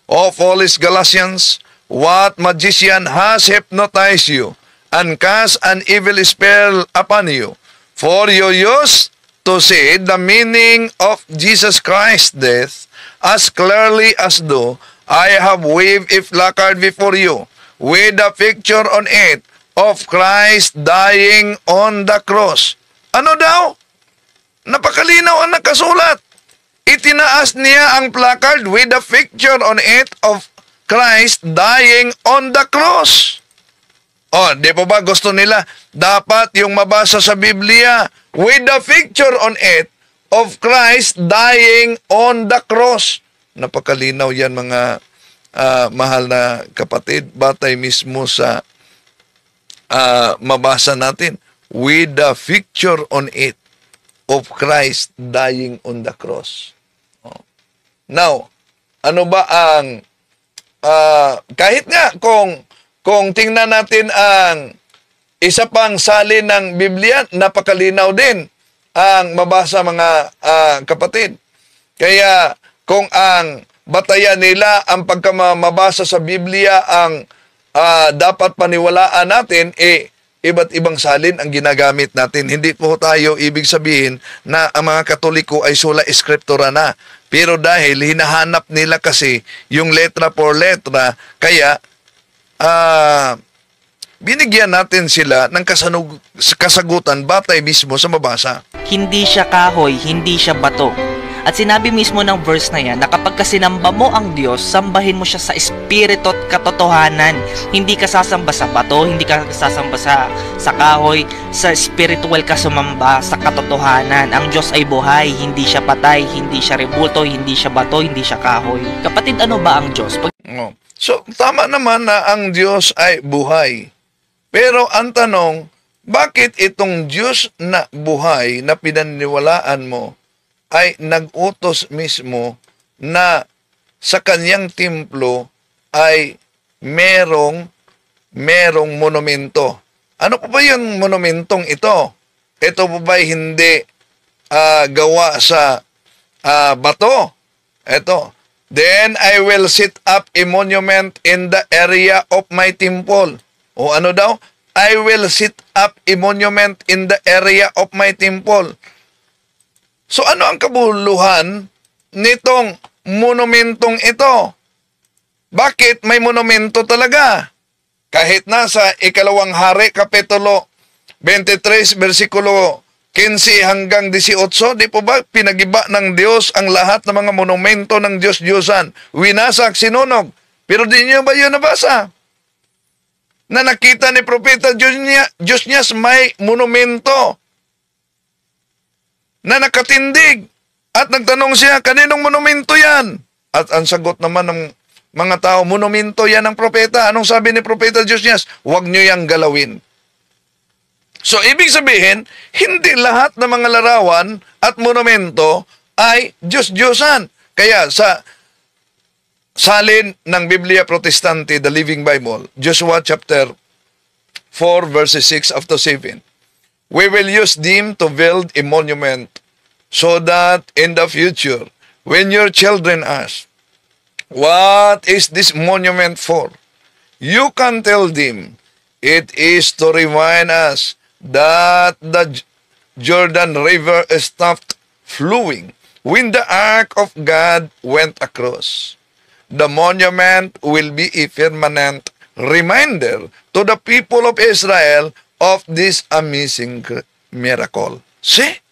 O foolish Galatians, what magician has hypnotized you and cast an evil spell upon you? For you used to see the meaning of Jesus Christ's death as clearly as though I have waved a placard before you with a picture on it of Christ dying on the cross. Ano daw? Napakalinaw ang nakasulat. Itinaas niya ang placard with a picture on it of Christ dying on the cross. O, di po ba gusto nila? Dapat yung mabasa sa Biblia with the picture on it of Christ dying on the cross. Napakalinaw yan mga mahal na kapatid. Batay mismo sa mabasa natin. With the picture on it of Christ dying on the cross. Now, ano ba ang kahit nga kung tingnan natin ang isa pang salin ng Biblia, napakalinaw din ang mabasa mga kapatid. Kaya kung ang batayan nila ang pagkamabasa sa Biblia ang dapat paniwalaan natin, iba't ibang salin ang ginagamit natin. Hindi po tayo ibig sabihin na ang mga Katoliko ay sola scriptura na. Pero dahil hinahanap nila kasi yung letra por letra, kaya binigyan natin sila ng kasagutan batay mismo sa mabasa. Hindi siya kahoy, hindi siya bato. At sinabi mismo ng verse na yan na kapag sinamba mo ang Diyos, sambahin mo siya sa espiritu at katotohanan. Hindi ka sasamba sa bato, hindi ka sasamba sa kahoy, sa spiritual ka sumamba, sa katotohanan. Ang Diyos ay buhay, hindi siya patay, hindi siya rebulto, hindi siya bato, hindi siya kahoy. Kapatid, ano ba ang Diyos? So, tama naman na ang Diyos ay buhay. Pero ang tanong, bakit itong Diyos na buhay na pinaniniwalaan mo ay nag-utos mismo na sa kanyang templo ay merong monumento? Ano po ba yung monumentong ito? Ito po ba hindi gawa sa bato? Ito. Then I will set up a monument in the area of my temple. O ano daw? I will set up a monument in the area of my temple. So ano ang kabuluhan nitong monumentong ito? Bakit may monumento talaga? Kahit na sa ikalawang hari, kapitulo 23, versikulo 15 hanggang 18, di po ba pinagiba ng Diyos ang lahat ng mga monumento ng Diyos-Diyosan? Winasak, sinunog. Pero di niyo ba yun nabasa? Na nakita ni Propeta Josnias may monumento na nakatindig. At nagtanong siya, kaninong monumento yan? At ang sagot naman ng mga tao, monumento yan ng propeta. Anong sabi ni Propeta Josnias? Huwag nyo yang galawin. So, ibig sabihin, hindi lahat ng mga larawan at monumento ay Diyos-Diyosan. Kaya sa salin ng Biblia Protestante, The Living Bible, Joshua chapter 4, verses 6 up to 7, we will use them to build a monument so that in the future, when your children ask, what is this monument for? You can tell them, it is to remind us that the Jordan River stopped flowing when the ark of God went across. The monument will be a permanent reminder to the people of Israel of this amazing miracle. See?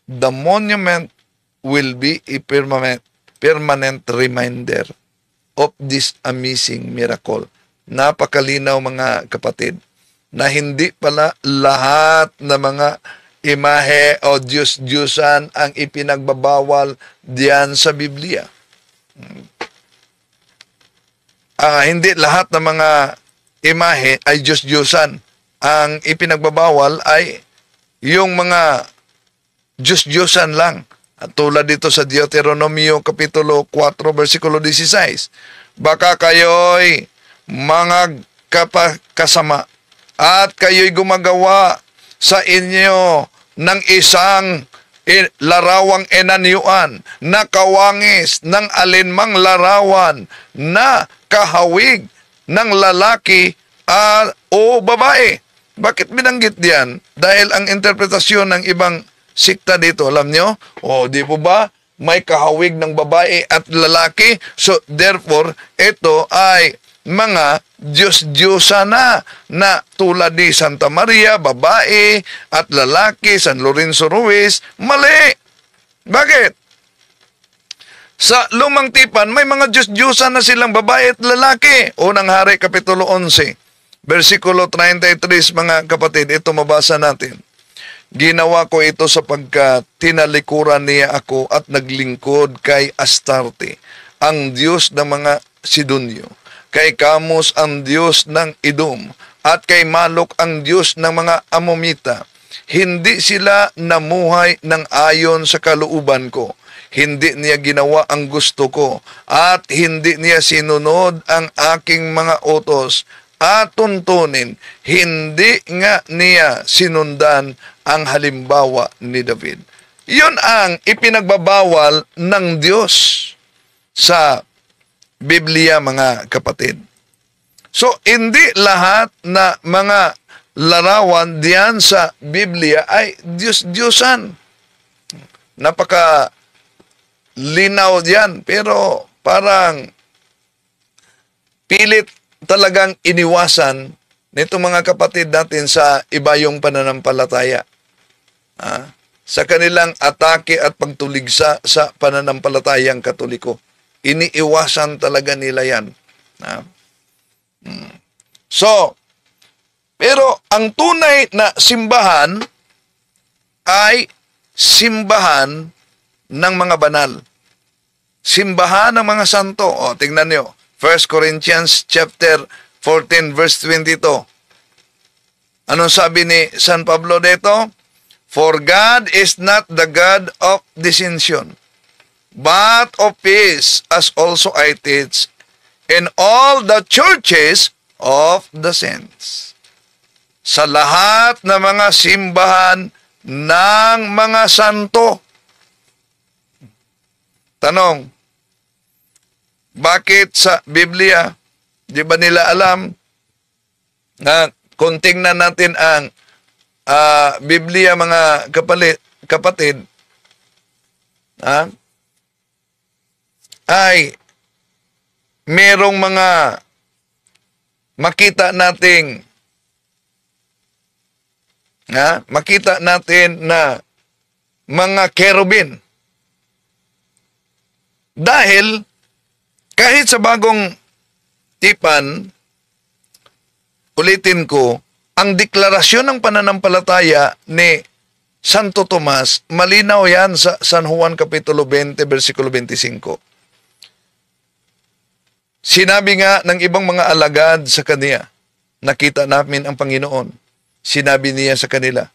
The monument will be a permanent reminder of this amazing miracle. Napakalinaw mga kapatid na hindi pala lahat na mga imahe o Diyos-Diyosan ang ipinagbabawal diyan sa Biblia. Hindi lahat ng mga imahe ay Diyos-Diyosan. Ang ipinagbabawal ay yung mga Diyos-Diyosan lang. At tulad dito sa Deuteronomio Kapitulo 4, versikulo 16. Baka kayo'y mga kasama at kayo'y gumagawa sa inyo ng isang larawang enaniuan na kawangis ng alinmang larawan na kahawig ng lalaki o babae. Bakit binanggit diyan? Dahil ang interpretasyon ng ibang sikta dito, alam nyo? Di po ba? May kahawig ng babae at lalaki. So, therefore, ito ay mga Diyos-Diyosa na tulad ni Santa Maria, babae, at lalaki, San Lorenzo Ruiz, mali. Bakit? Sa Lumang Tipan, may mga Diyos-Diyosa na silang babae at lalaki. Unang Hari, Kapitulo 11, versikulo 33, mga kapatid, ito mabasa natin. Ginawa ko ito sapagkat tinalikuran niya ako at naglingkod kay Astarte, ang Diyos ng mga Sidonyo, kay Kamos ang Diyos ng Edom, at kay Malok ang Diyos ng mga Amomita. Hindi sila namuhay ng ayon sa kalooban ko. Hindi niya ginawa ang gusto ko, at hindi niya sinunod ang aking mga utos at tuntunin. Hindi nga niya sinundan ang halimbawa ni David. Yun ang ipinagbabawal ng Diyos sa Biblia, mga kapatid. So, hindi lahat na mga larawan diyan sa Biblia ay Diyos-Diyosan. Napaka linaw diyan, pero parang pilit talagang iniwasan nito mga kapatid natin sa iba yung pananampalataya. Sa kanilang atake at pagtuligsa sa pananampalatayang Katoliko. Iniiwasan talaga nila yan. So, pero ang tunay na simbahan ay simbahan ng mga banal. Simbahan ng mga santo. Tingnan nyo. 1 Corinthians chapter 14 verse 22. Anong sabi ni San Pablo dito? For God is not the God of dissension, but of peace, as also I teach in all the churches of the saints. Sa lahat ng mga simbahan ng mga santo. Tanong, bakit sa Biblia, di ba nila alam na kung tingnan natin ang Biblia, mga kapatid, ay merong mga makita natin na mga kerubin. Dahil kahit sa Bagong Tipan, ulitin ko, ang deklarasyon ng pananampalataya ni Santo Tomas, malinaw yan sa San Juan Kapitulo 20, versikulo 25. Sinabi nga ng ibang mga alagad sa kaniya, nakita namin ang Panginoon. Sinabi niya sa kanila,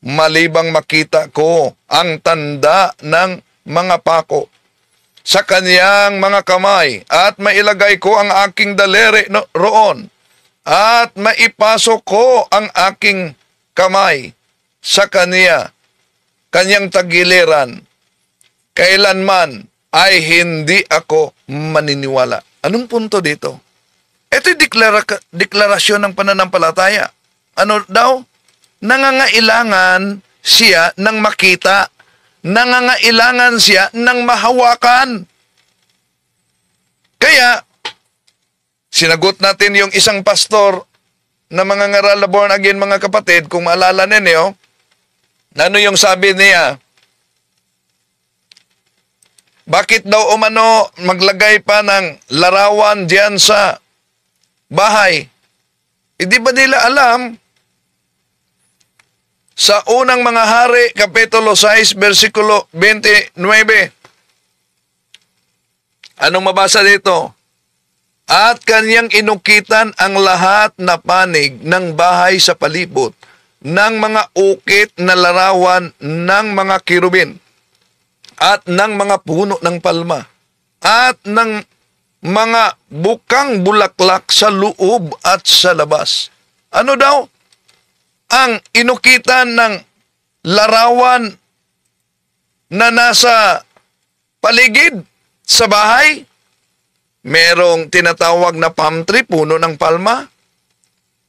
malibang makita ko ang tanda ng mga pako sa kaniyang mga kamay at mailagay ko ang aking daliri roon at maipasok ko ang aking kamay sa kanyang tagiliran. Kailanman ay hindi ako maniniwala. Anong punto dito? Ito'y deklarasyon ng pananampalataya. Ano daw? Nangangailangan siya ng makita. Nangangailangan siya ng mahawakan. Kaya, sinagot natin yung isang pastor na mga ngaral na born again, mga kapatid, kung maalala ninyo, ano yung sabi niya? Bakit daw umano maglagay pa ng larawan diyan sa bahay. Hindi ba nila alam sa unang mga hari, Kapitulo 6, versikulo 29. Anong mabasa dito? At kanyang inukitan ang lahat na panig ng bahay sa palibot ng mga ukit na larawan ng mga kirubin at ng mga puno ng palma at ng mga bukang bulaklak sa loob at sa labas. Ano daw? Ang inukitan ng larawan na nasa paligid sa bahay, merong tinatawag na palm tree, puno ng palma,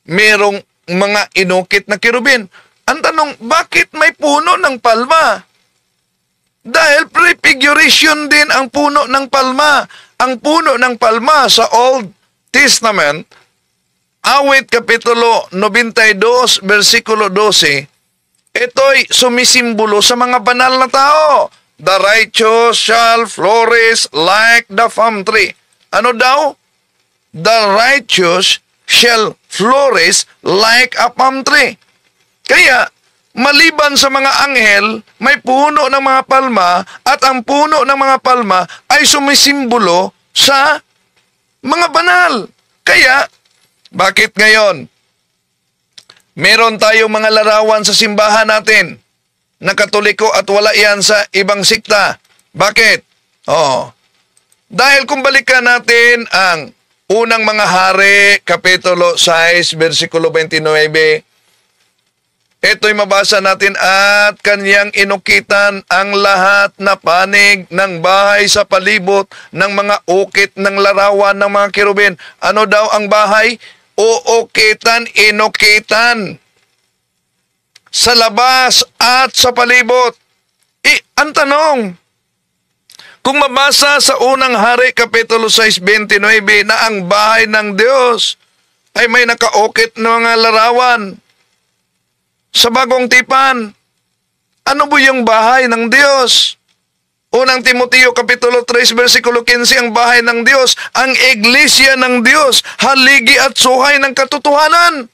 merong mga inukit na kirubin. Ang tanong, bakit may puno ng palma? Dahil prefiguration din ang puno ng palma. Ang puno ng palma sa Old Testament, Awit Kapitulo 92, versikulo 12, ito'y sumisimbolo sa mga banal na tao. The righteous shall flourish like the palm tree. Ano daw? The righteous shall flourish like a palm tree. Kaya, maliban sa mga anghel, may puno ng mga palma at ang puno ng mga palma ay sumisimbolo sa mga banal. Kaya, bakit ngayon meron tayong mga larawan sa simbahan natin na Katoliko at wala yan sa ibang sikta? Bakit? Dahil kung balikan natin ang unang mga hari, Kapitulo 6, versikulo 29, ito'y mabasa natin, at kanyang inukitan ang lahat na panig ng bahay sa palibot ng mga ukit ng larawan ng mga kirubin. Ano daw ang bahay? Uukitan, inukitan sa labas at sa palibot. Ang tanong, kung mabasa sa unang hari, Kapitulo 6, 29, na ang bahay ng Diyos ay may nakaukit ng mga larawan, sa bagong tipan, ano po yung bahay ng Diyos? Unang Timoteo Kapitulo 3, versikulo 15, ang bahay ng Diyos, ang iglesia ng Diyos, haligi at suhay ng katotohanan.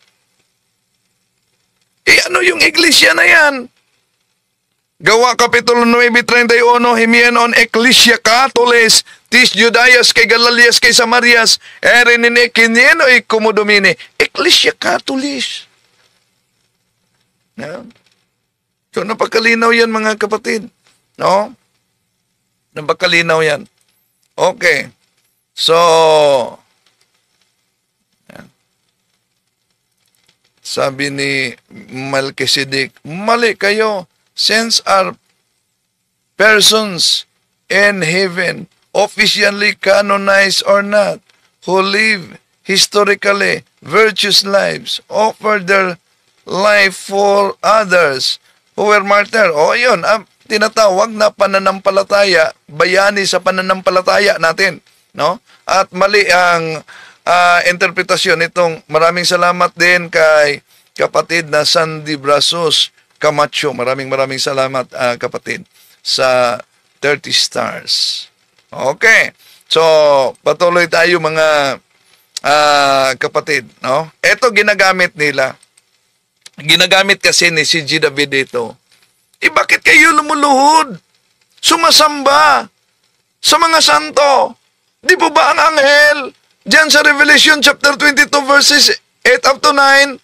Ano yung iglesia na yan? Gawa Kapitulo 9:31, himianon Ecclesia Catholis, tis Judaias kay Galalias kay Samarias, erinine kinyeno ikumodomine. Ecclesia Catholis. So, napagkalinaw yan mga kapatid. No? Napagkalinaw yan. Okay. So, yan. Sabi ni Melchizedek, mali kayo, since our persons in heaven, officially canonized or not, who live historically virtuous lives, offer their life for others who were martyred. Yun, tinatawag na pananampalataya, bayani sa pananampalataya natin, no? At mali ang interpretasyon nitong. Maraming salamat din kay kapatid na Sandy Brasos Camacho. Maraming salamat kapatid sa 30 stars. Okay. So, patuloy tayo mga kapatid, no? Ito ginagamit nila. Ginagamit kasi ni si G. David dito. Bakit kayo lumuluhod? Sumasamba sa mga santo. Di po ba ang anghel, diyan sa Revelation chapter 22 verses 8 up to 9,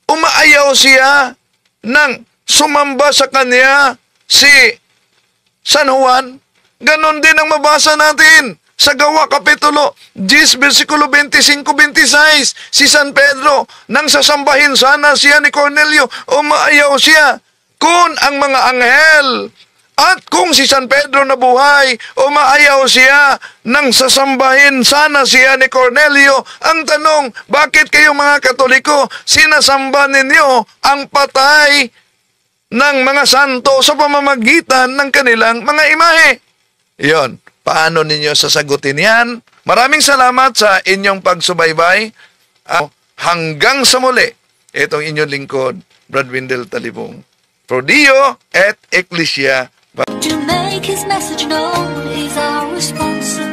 umaayaw siya nang sumamba sa kanya si San Juan? Ganon din ang mabasa natin sa Gawa Kapitulo 10, versikulo 25-26, si San Pedro, nang sasambahin sana siya ni Cornelio, umaayaw siya. Kung ang mga anghel at kung si San Pedro na buhay, umaayaw siya nang sasambahin sana siya ni Cornelio. Ang tanong, bakit kayo mga Katoliko, sinasamba ninyo ang patay ng mga santo sa pamamagitan ng kanilang mga imahe? Iyon. Paano ninyo sasagutin yan? Maraming salamat sa inyong pagsubaybay. Hanggang sa muli, itong inyong lingkod, Brad Windel Talibong. Pro Dio et Ecclesia. To make his message known is our responsibility.